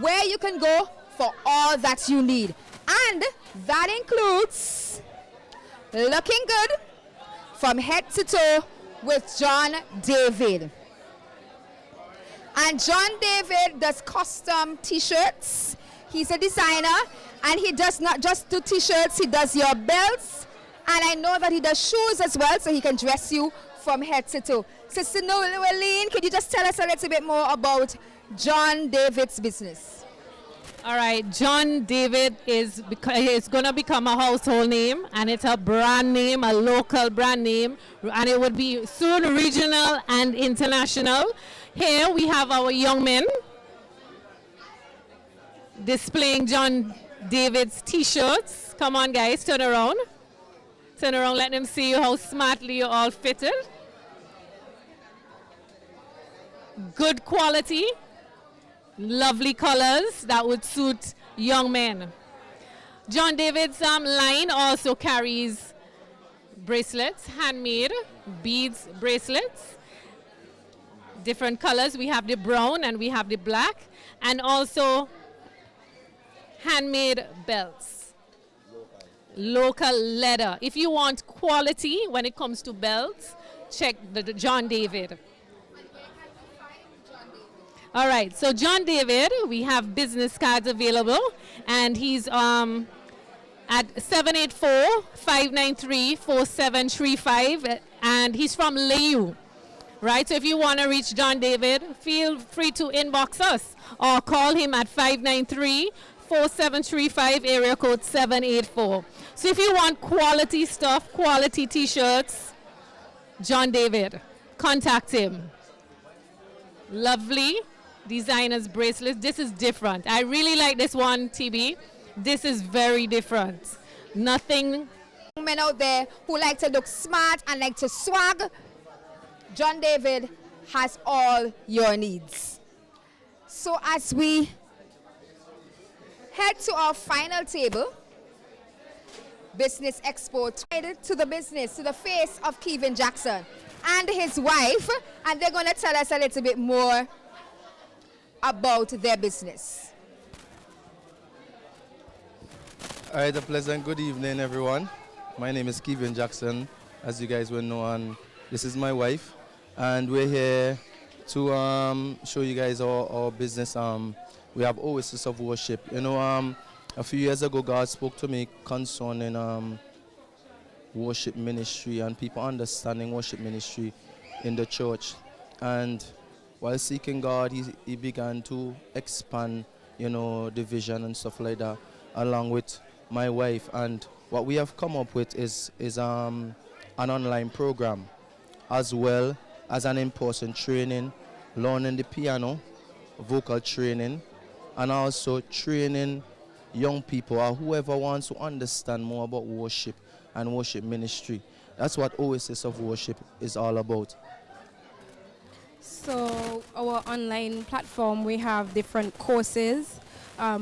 B: where you can go for all that you need. And that includes looking good from head to toe with John David. And John David does custom t-shirts. He's a designer, and he does not just do t-shirts, he does your belts, and I know that he does shoes as well, so he can dress you from head to toe. Sister Noeline, could you just tell us a little bit more about John David's business?
I: All right, John David is going to become a household name, and it's a brand name, a local brand name, and it would be soon regional and international. Here we have our young men displaying John David's t-shirts. Come on guys, turn around. Turn around, let them see you how smartly you're all fitted. Good quality. Lovely colors that would suit young men. John David's line also carries bracelets, handmade beads bracelets, different colors. We have the brown and we have the black, and also handmade belts, local leather. If you want quality when it comes to belts, check the John David. All right, so John David, we have business cards available, and he's at 784-593-4735, and he's from Layou, right? So if you want to reach John David, feel free to inbox us or call him at 593-4735, area code 784. So if you want quality stuff, quality t-shirts, John David, contact him. Lovely. Designer's bracelets. This is different. I really like this one, TB. This is very different. Nothing.
B: Men out there who like to look smart and like to swag, John David has all your needs. So as we head to our final table, Business Expo, to the business, to the face of Kevin Jackson and his wife, and they're going to tell us a little bit more about their business.
Q: All right, a pleasant good evening, everyone. My name is Kevin Jackson, as you guys will know, and this is my wife. And we're here to show you guys our business. We have Oasis of Worship. You know, a few years ago, God spoke to me concerning worship ministry and people understanding worship ministry in the church. And while seeking God, he began to expand, you know, the vision and stuff like that, along with my wife. And what we have come up with is an online program, as well as an in-person training, learning the piano, vocal training, and also training young people or whoever wants to understand more about worship and worship ministry. That's what Oasis of Worship is all about.
R: So our online platform, we have different courses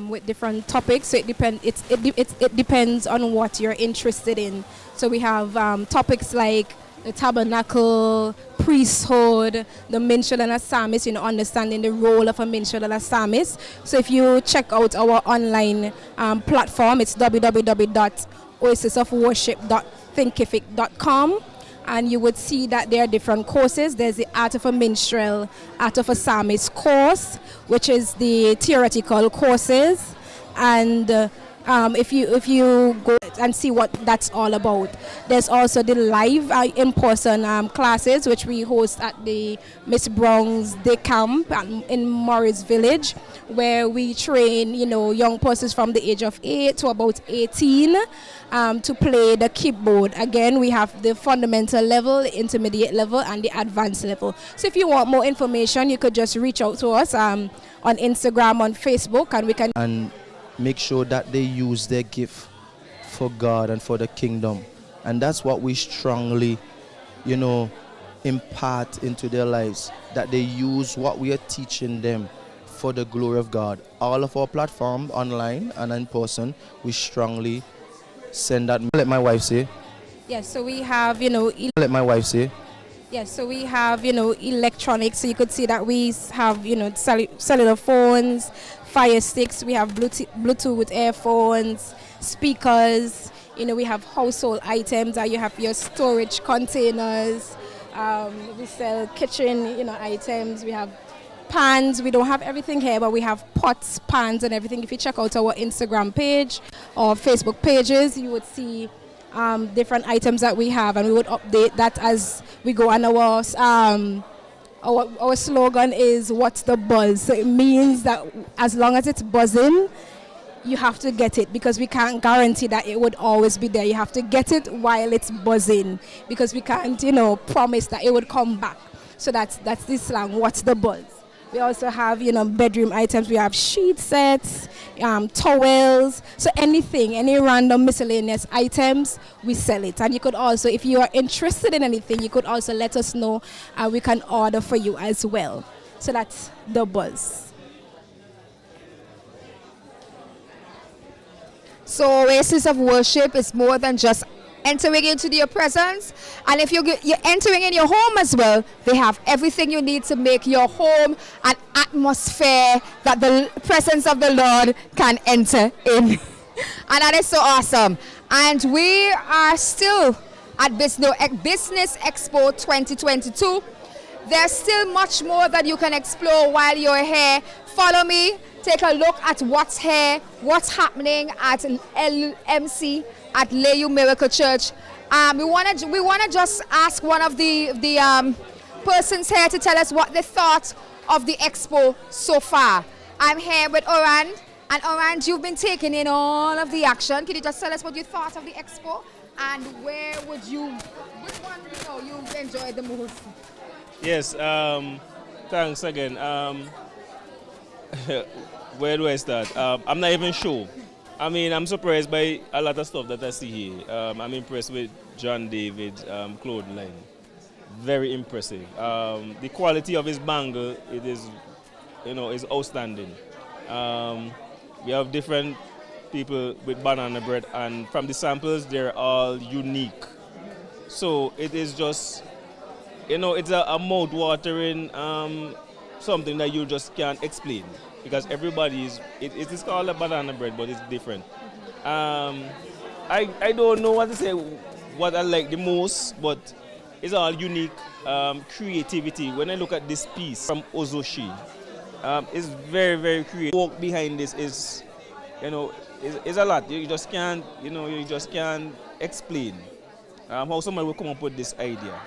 R: with different topics. So it depends on what you're interested in. So we have topics like the tabernacle, priesthood, the minstrel and a psalmist, you know, understanding the role of a minstrel and a psalmist. So if you check out our online platform, it's www.oasisofworship.thinkific.com. And you would see that there are different courses. There's the Art of a Minstrel, Art of a Psalmist course, which is the theoretical courses. And if you go and see what that's all about. There's also the live in-person classes which we host at the Miss Brown's Day Camp in Morris Village, where we train, you know, young persons from the age of 8 to about 18 to play the keyboard. Again, we have the fundamental level, the intermediate level, and the advanced level. So if you want more information, you could just reach out to us on Instagram, on Facebook, and we can...
Q: And make sure that they use their gift for God and for the kingdom. And that's what we strongly, you know, impart into their lives, that they use what we are teaching them for the glory of God. All of our platforms, online and in person, we strongly send that. Let my wife say.
R: Yes, so we have, you know...
Q: Let my wife say.
R: Yes, so we have, you know, electronics. So you could see that we have, you know, cellular phones, Fire Sticks. We have Bluetooth earphones, speakers. You know, we have household items. You have your storage containers. We sell kitchen, you know, items. We have pans. We don't have everything here, but we have pots, pans, and everything. If you check out our Instagram page or Facebook pages, you would see different items that we have, and we would update that as we go. And our slogan is "What's the buzz?" So it means that as long as it's buzzing, you have to get it, because we can't guarantee that it would always be there. You have to get it while it's buzzing, because we can't, you know, promise that it would come back. So that's the slang. What's the buzz? We also have, you know, bedroom items. We have sheet sets, towels. So anything, any random miscellaneous items, we sell it. And you could also, if you are interested in anything, you could also let us know, and we can order for you as well. So that's the buzz.
B: So Oasis of Worship is more than just entering into your presence, and if you're entering in your home as well, they have everything you need to make your home an atmosphere that the presence of the Lord can enter in. And that is so awesome. And we are still at Business Expo 2022. There's still much more that you can explore while you're here. Follow me, take a look at what's here, what's happening at LMC, at Layou Miracle Church. We want to just ask one of the persons here to tell us what they thought of the expo so far. I'm here with Oran, and Oran, you've been taking in all of the action. Can you just tell us what you thought of the expo, and which one you enjoyed the most?
S: Yes, thanks again. Where do I start? I'm not even sure. I mean, I'm surprised by a lot of stuff that I see here. I'm impressed with John David's clothing line. Very impressive. The quality of his bangle, it is, is outstanding. We have different people with banana bread, and from the samples, they're all unique. So it is just, it's a mouth-watering something that you just can't explain, because it is called a banana bread, but it's different. I don't know what to say, what I like the most, but it's all unique creativity. When I look at this piece from Ozoshi, it's very, very creative. The work behind this is, is a lot. You just can't explain how someone will come up with this idea.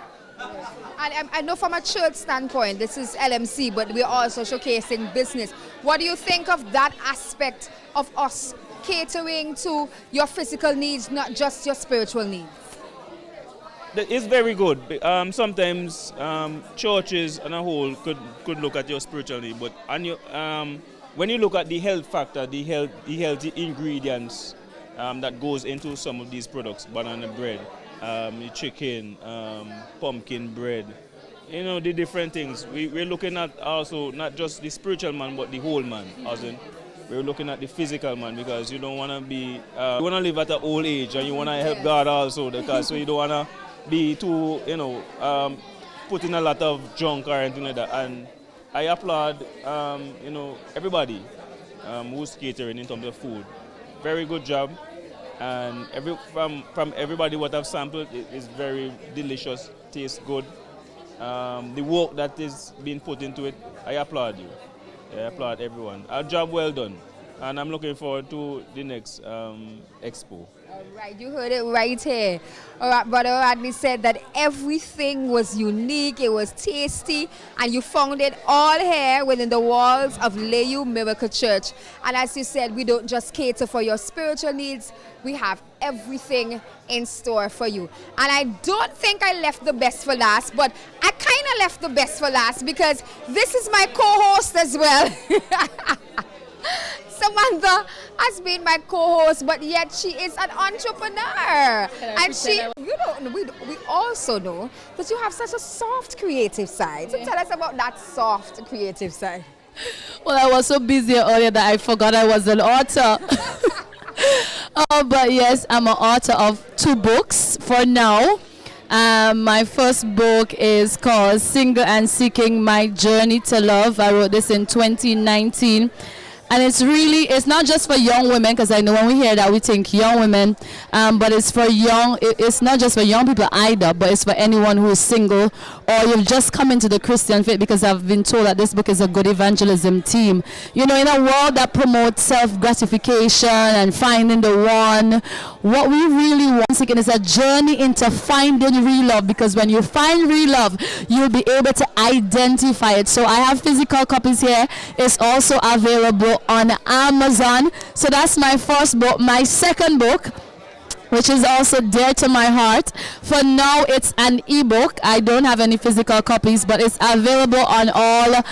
B: And I know from a church standpoint, this is LMC, but we're also showcasing business. What do you think of that aspect of us catering to your physical needs, not just your spiritual needs?
S: It's very good. Sometimes churches on a whole could look at your spiritual need, but when you look at the health factor, the healthy ingredients that goes into some of these products, banana bread, the chicken, pumpkin bread, the different things. We're looking at also not just the spiritual man, but the whole man. As in, we're looking at the physical man, because you don't want to be, you want to live at an old age, and you want to help God also, because so you don't want to be too, putting a lot of junk or anything like that. And I applaud, everybody who's catering in terms of food. Very good job. And from everybody what I've sampled, it is very delicious, tastes good. The work that is being put into it, I applaud you. I applaud everyone. A job well done. And I'm looking forward to the next expo.
B: All right, you heard it right here. All right, Brother Rodney said that everything was unique, it was tasty, and you found it all here within the walls of Layou Miracle Church. And as you said, we don't just cater for your spiritual needs, we have everything in store for you. And I don't think I left the best for last, but I kind of left the best for last because this is my co-host as well. Samantha has been my co-host, but yet she is an entrepreneur. And we also know that you have such a soft creative side. So tell us about that soft creative side.
A: Well, I was so busy earlier that I forgot I was an author. But yes, I'm an author of 2 books for now. My first book is called Single and Seeking My Journey to Love. I wrote this in 2019. And it's not just for young women, because I know when we hear that we think young women, but it's not just for young people either, but it's for anyone who is single or you've just come into the Christian faith, because I've been told that this book is a good evangelism theme. You know, in a world that promotes self-gratification and finding the one, what we really want is a journey into finding real love, because when you find real love, you'll be able to identify it. So I have physical copies here. It's also available on Amazon. So that's my first book. My second book, which is also dear to my heart, for now it's an ebook. I don't have any physical copies, but it's available on all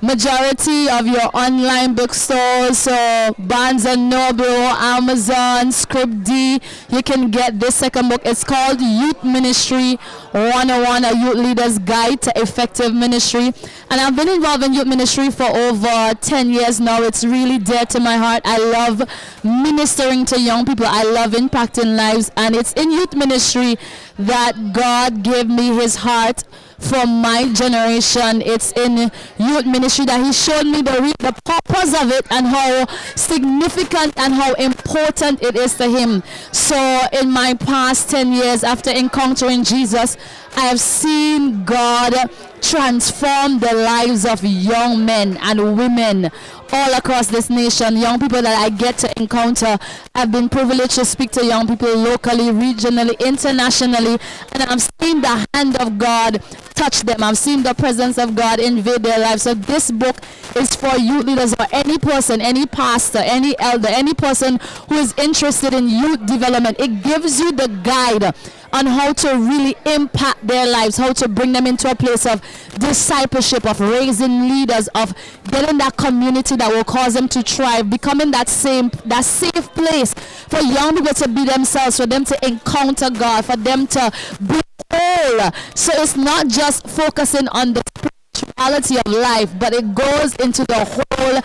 A: majority of your online bookstores, so Barnes & Noble, Amazon, Script D. You can get this second book. It's called Youth Ministry 101, a youth leader's guide to effective ministry. And I've been involved in youth ministry for over 10 years now. It's really dear to my heart. I love ministering to young people. I love impacting lives. And it's in youth ministry that God gave me his heart for my generation. It's in youth ministry that he showed me the purpose of it and how significant and how important it is to him. So in my past 10 years after encountering Jesus, I have seen God transform the lives of young men and women all across this nation. Young people that I get to encounter. I've been privileged to speak to young people locally, regionally, internationally, and I've seen the hand of God touch them. I've seen the presence of God invade their lives. So this book is for youth leaders or any person, any pastor, any elder, any person who is interested in youth development. It gives you the guide on how to really impact their lives, how to bring them into a place of discipleship, of raising leaders, of getting that community that will cause them to thrive, becoming that safe place for young people to be themselves, for them to encounter God, for them to be whole. So it's not just focusing on the spirituality of life, but it goes into the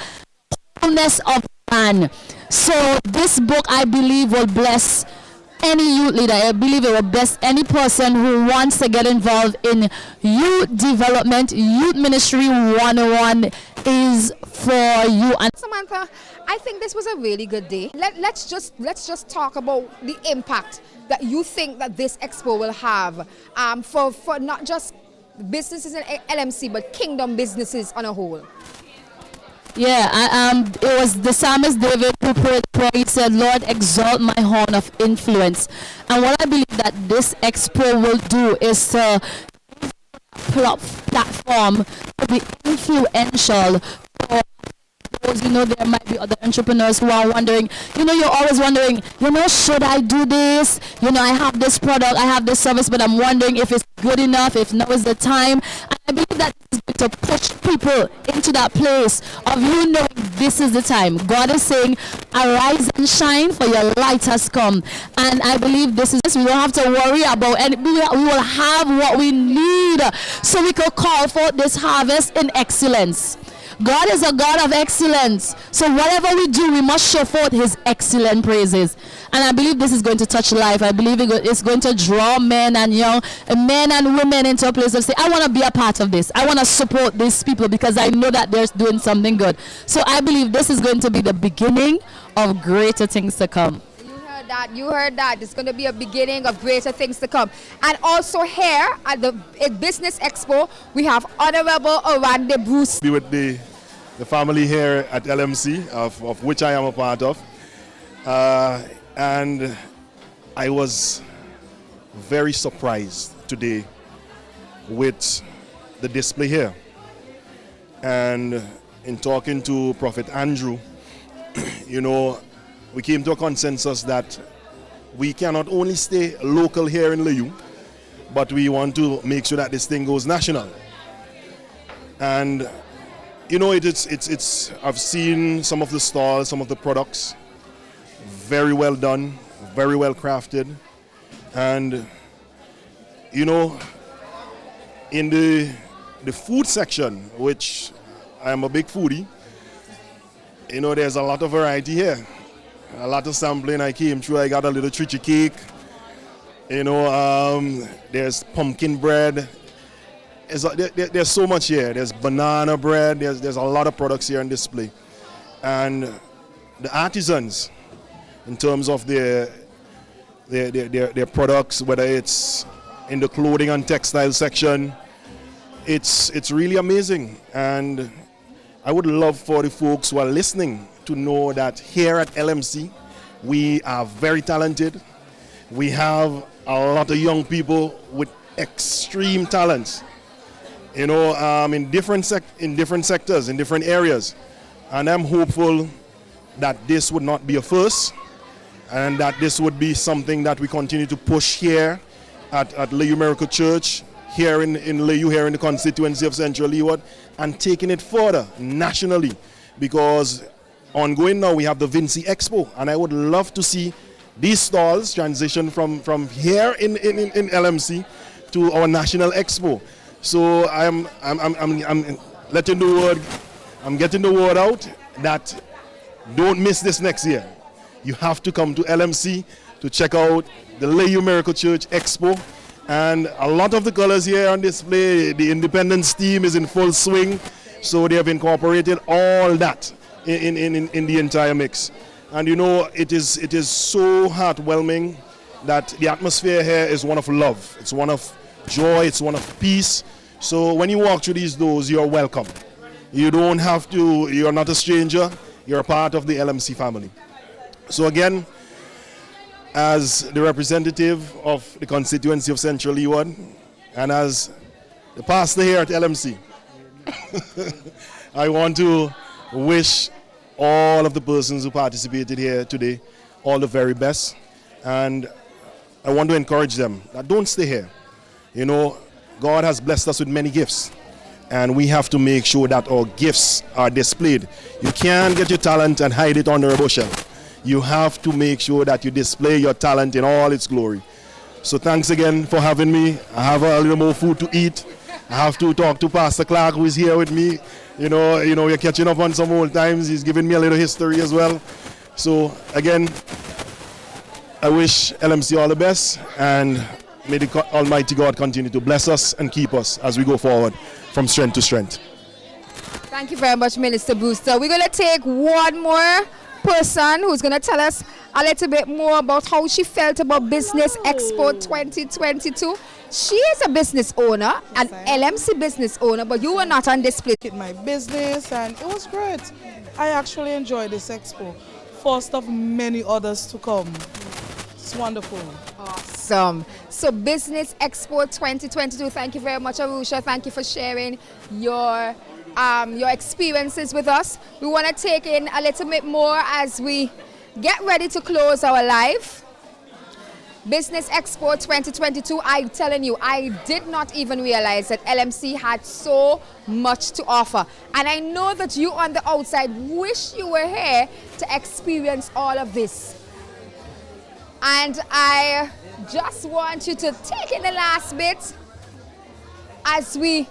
A: wholeness of man. So this book, I believe, will bless any youth leader. I believe it will bless any person who wants to get involved in youth development. Youth Ministry 101 is for you. And
B: Samantha, I think this was a really good day. Let's just talk about the impact that you think that this expo will have for not just businesses in LMC, but kingdom businesses on a whole.
A: Yeah, it was the psalmist David who prayed prayer. He said, Lord, exalt my horn of influence. And what I believe that this expo will do is to platform to be influential for those, there might be other entrepreneurs who are wondering, you're always wondering, should I do this? I have this product, I have this service, but I'm wondering if it's good enough, if now is the time. And I believe that is going to push people into that place of knowing this is the time. God is saying, arise and shine, for your light has come. And I believe this is, we don't have to worry about, and we will have what we need so we could call for this harvest in excellence. God is a God of excellence. So whatever we do, we must show forth his excellent praises. And I believe this is going to touch life. I believe it's going to draw men and women into a place of say, I want to be a part of this. I want to support these people because I know that they're doing something good. So I believe this is going to be the beginning of greater things to come.
B: You heard that. It's going to be a beginning of greater things to come. And also here at the Business Expo, we have Honorable Orande Bruce.
T: Be with the family here at LMC, of which I am a part of. And I was very surprised today with the display here. And in talking to Prophet Andrew, you know, we came to a consensus that we cannot only stay local here in Layou, but we want to make sure that this thing goes national. And you know, it's I've seen some of the stalls, some of the products, very well done, very well crafted. And you know, in the food section, which I am a big foodie, you know, there's a lot of variety here. A lot of sampling. I came through, I got a little tricky cake. You know, there's pumpkin bread. There's so much here. There's banana bread. There's a lot of products here on display. And the artisans, in terms of their products, whether it's in the clothing and textile section, it's really amazing. And I would love for the folks who are listening to know that here at LMC, we are very talented. We have a lot of young people with extreme talents, you know, in different sectors, in different areas. And I'm hopeful that this would not be a first, and that this would be something that we continue to push here at Layou Miracle Church, here in Layou, here in the constituency of Central Leeward, and taking it further nationally, because ongoing now we have the Lmc Expo, and I would love to see these stalls transition from here in LMC to our national expo. So I'm letting the word, I'm getting the word out that don't miss this next year. You have to come to LMC to check out the Layou Miracle Church Expo. And a lot of the colors here on display, the Independence theme is in full swing. So they have incorporated all that in the entire mix. And you know, it is so heartwarming that the atmosphere here is one of love. It's one of joy, it's one of peace. So when you walk through these doors, you're welcome. You don't have to, you're not a stranger, you're a part of the LMC family. So again, as the representative of the constituency of Central Leeward, and as the pastor here at LMC, I want to wish all of the persons who participated here today all the very best. And I want to encourage them that don't stay here. You know, God has blessed us with many gifts, and we have to make sure that our gifts are displayed. You can't get your talent and hide it under a bushel. You have to make sure that you display your talent in all its glory. So thanks again for having me. I have a little more food to eat. I have to talk to Pastor Clark, who is here with me. You know, we're catching up on some old times. He's giving me a little history as well. So again, I wish LMC all the best, and may the Almighty God continue to bless us and keep us as we go forward from strength to strength.
B: Thank you very much, Minister Brewster. We're going to take one more person who's going to tell us a little bit more about how she felt about Business Expo 2022. She is a business owner, an LMC business owner, but you were not on display.
U: My business, and it was great. I actually enjoyed this expo. First of many others to come. It's wonderful.
B: Awesome. So Business Expo 2022, thank you very much, Arusha. Thank you for sharing your experiences with us. We want to take in a little bit more as we get ready to close our live. Business Expo 2022, I'm telling you, I did not even realize that LMC had so much to offer. And I know that you on the outside wish you were here to experience all of this. And I just want you to take in the last bit as we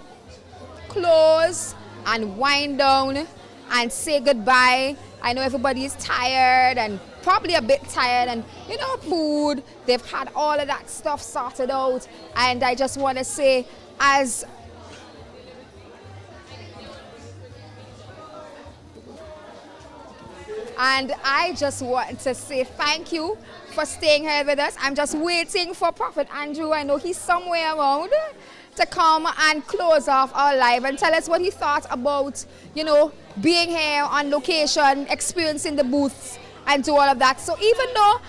B: close and wind down and say goodbye. I know everybody is tired and probably a bit tired, and you know, food, they've had all of that stuff sorted out, and I just want to say, as and I just want to say thank you for staying here with us. I'm just waiting for Prophet Andrew. I know he's somewhere around to come and close off our live and tell us what he thought about, you know, being here on location, experiencing the booths and do all of that. So even though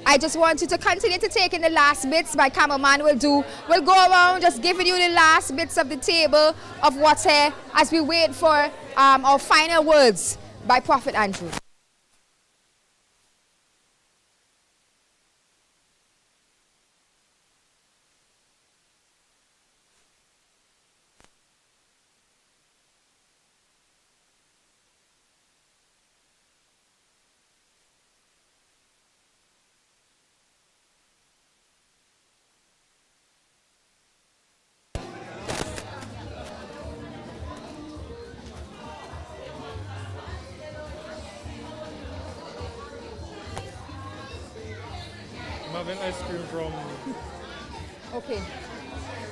B: I just want you to continue to take in the last bits. My cameraman will go around just giving you the last bits of the table of what's here as we wait for our final words by Prophet Andrew.
D: I'm having ice cream from...
B: Okay.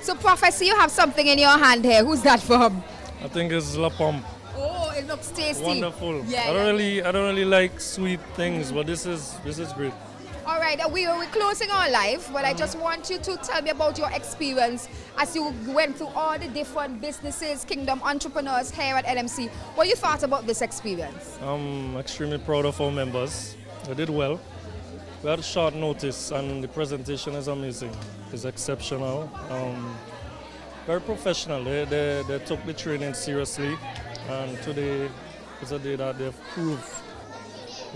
B: So, Prophecy, you have something in your hand here. Who's that from?
D: I think it's La Pomme.
B: Oh, it looks tasty.
D: Wonderful.
B: Yeah,
D: I don't really like sweet things, but this is great.
B: All right, we're closing our live, but I just want you to tell me about your experience as you went through all the different businesses, kingdom entrepreneurs here at LMC. What you thought about this experience?
D: I'm extremely proud of our members. They did well. We had short notice, and the presentation is amazing. It's exceptional. Very professional. They took the training seriously, and today is a day that they've proved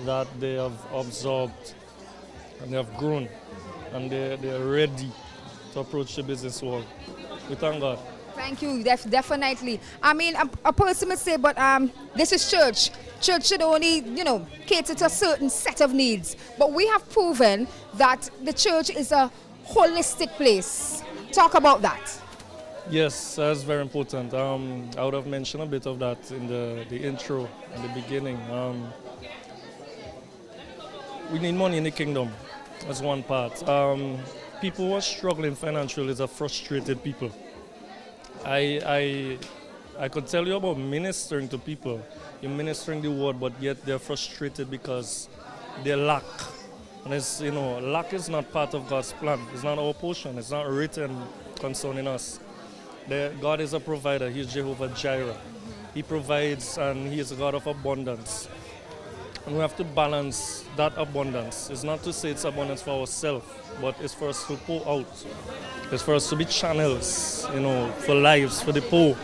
D: that they have absorbed and they have grown, and they're ready to approach the business world. We thank God.
B: Thank you, definitely. I mean, a person would say, but this is church. Church should only, cater to a certain set of needs. But we have proven that the church is a holistic place. Talk about that.
D: Yes, that's very important. I would have mentioned a bit of that in the intro, in the beginning. We need money in the kingdom. That's one part. People who are struggling financially are frustrated people. I could tell you about ministering to people. You're ministering the word, but yet they're frustrated because they lack. And it's, lack is not part of God's plan. It's not our portion. It's not written concerning us. God is a provider. He's Jehovah Jireh. He provides, and He is a God of abundance. And we have to balance that abundance. It's not to say it's abundance for ourselves, but it's for us to pour out. It's for us to be channels, for lives, for the poor.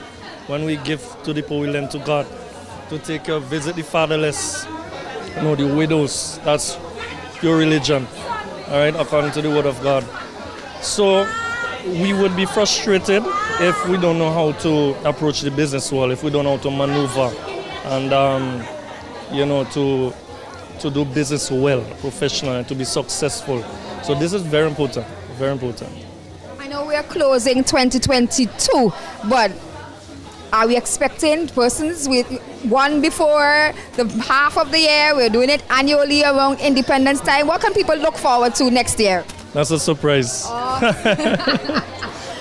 D: When we give to the poor, we lend to God. To take care, visit the fatherless, the widows. That's pure religion, all right, according to the word of God. So we would be frustrated if we don't know how to approach the business world, if we don't know how to maneuver and, to do business well, professional, and to be successful. So this is very important, very important.
B: I know we are closing 2022, but are we expecting persons with one before the half of the year? We're doing it annually around Independence Time. What can people look forward to next year?
D: That's a surprise.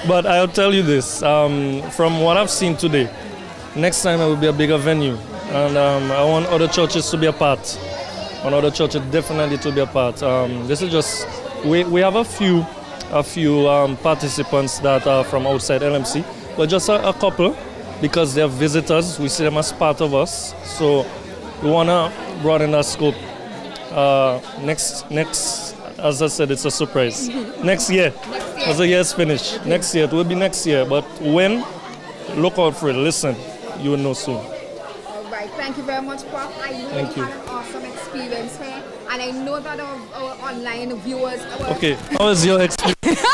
D: But I'll tell you this, from what I've seen today, next time it will be a bigger venue. And I want other churches to be a part. I want other churches definitely to be a part. This is just, we have a few participants that are from outside LMC, but just a couple. Because they're visitors, we see them as part of us. So we want to broaden that scope. Next, as I said, it's a surprise. Next year, as the year's finished. Next year, it will be next year. But when, look out for it. Listen, you will know soon.
B: All right, thank you very much, Prof. I know you had an awesome experience here. And I know that our online viewers...
D: Okay, how was your experience?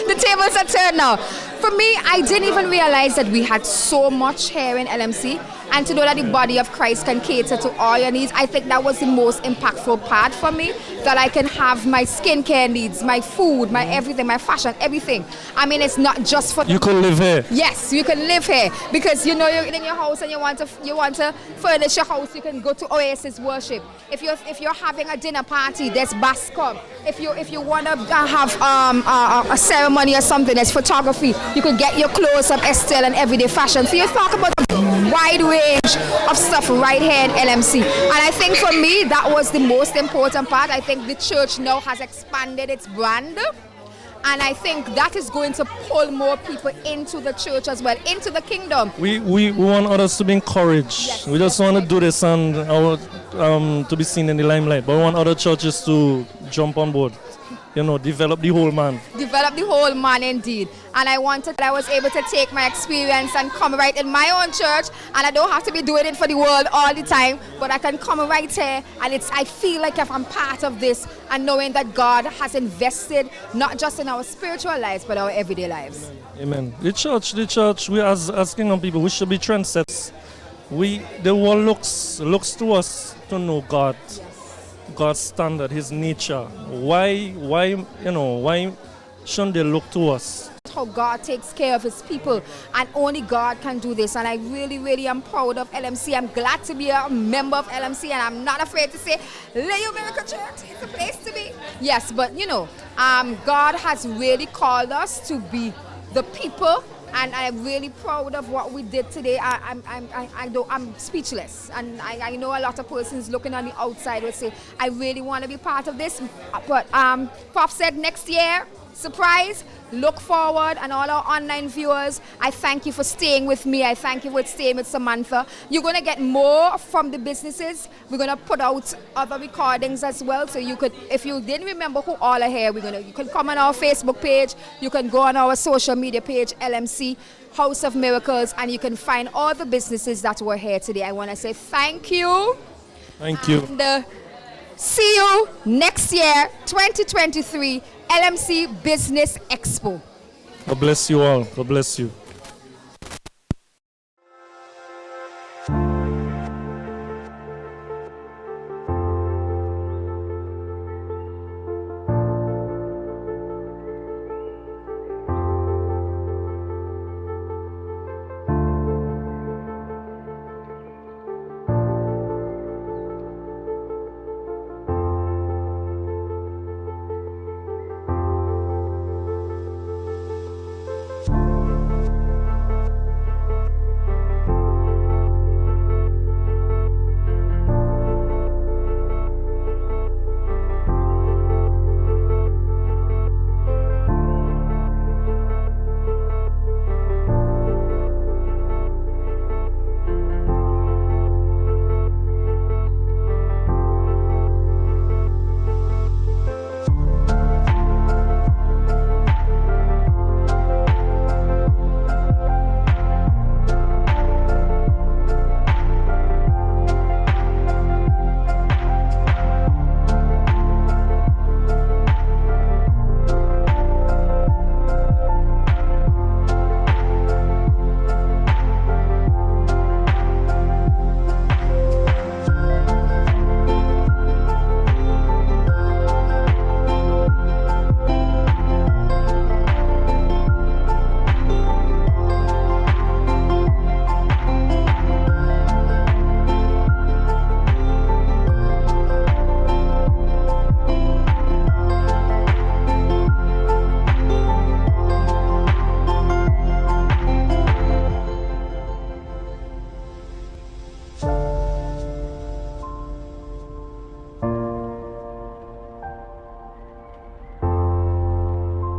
B: The tables are turned now. For me, I didn't even realize that we had so much here in LMC. And to know that the body of Christ can cater to all your needs, I think that was the most impactful part for me. That I can have my skincare needs, my food, my everything, my fashion, everything. I mean, it's not just for...
D: You can live here.
B: Yes, you can live here. Because you're in your house and you want to furnish your house, you can go to Oasis Worship. If you're having a dinner party, there's Bascom. If you want to have a ceremony or something, there's photography. You could get your clothes from Estelle and everyday fashion. So you talk about a wide range of stuff right here in LMC. And I think for me, that was the most important part. I think the church now has expanded its brand. And I think that is going to pull more people into the church as well, into the kingdom.
D: We want others to be encouraged. Yes, we just want to do this and to be seen in the limelight. But we want other churches to jump on board. Develop the whole man.
B: Develop the whole man indeed. And I was able to take my experience and come right in my own church, and I don't have to be doing it for the world all the time, but I can come right here, and I feel like if I'm part of this, and knowing that God has invested not just in our spiritual lives, but our everyday lives.
D: Amen. The church, we as Kingdom people, we should be trendsetters. The world looks to us to know God. Yes. God's standard, His nature. Why shouldn't they look to us?
B: How God takes care of His people, and only God can do this. And I really, really am proud of LMC. I'm glad to be a member of LMC, and I'm not afraid to say, Layou Miracle Church is the place to be. Yes, but God has really called us to be the people. And I'm really proud of what we did today. I'm speechless. And I know a lot of persons looking on the outside will say, I really want to be part of this. But Prof said next year, surprise, look forward. And all our online viewers, I thank you for staying with me. I thank you for staying with Samantha. You're going to get more from the businesses. We're going to put out other recordings as well. So you could, if you didn't remember who all are here, you can come on our Facebook page. You can go on our social media page, LMC House of Miracles, and you can find all the businesses that were here today. I want to say thank you.
D: Thank you.
B: And see you next year, 2023, LMC Business Expo.
D: God bless you all. God bless you.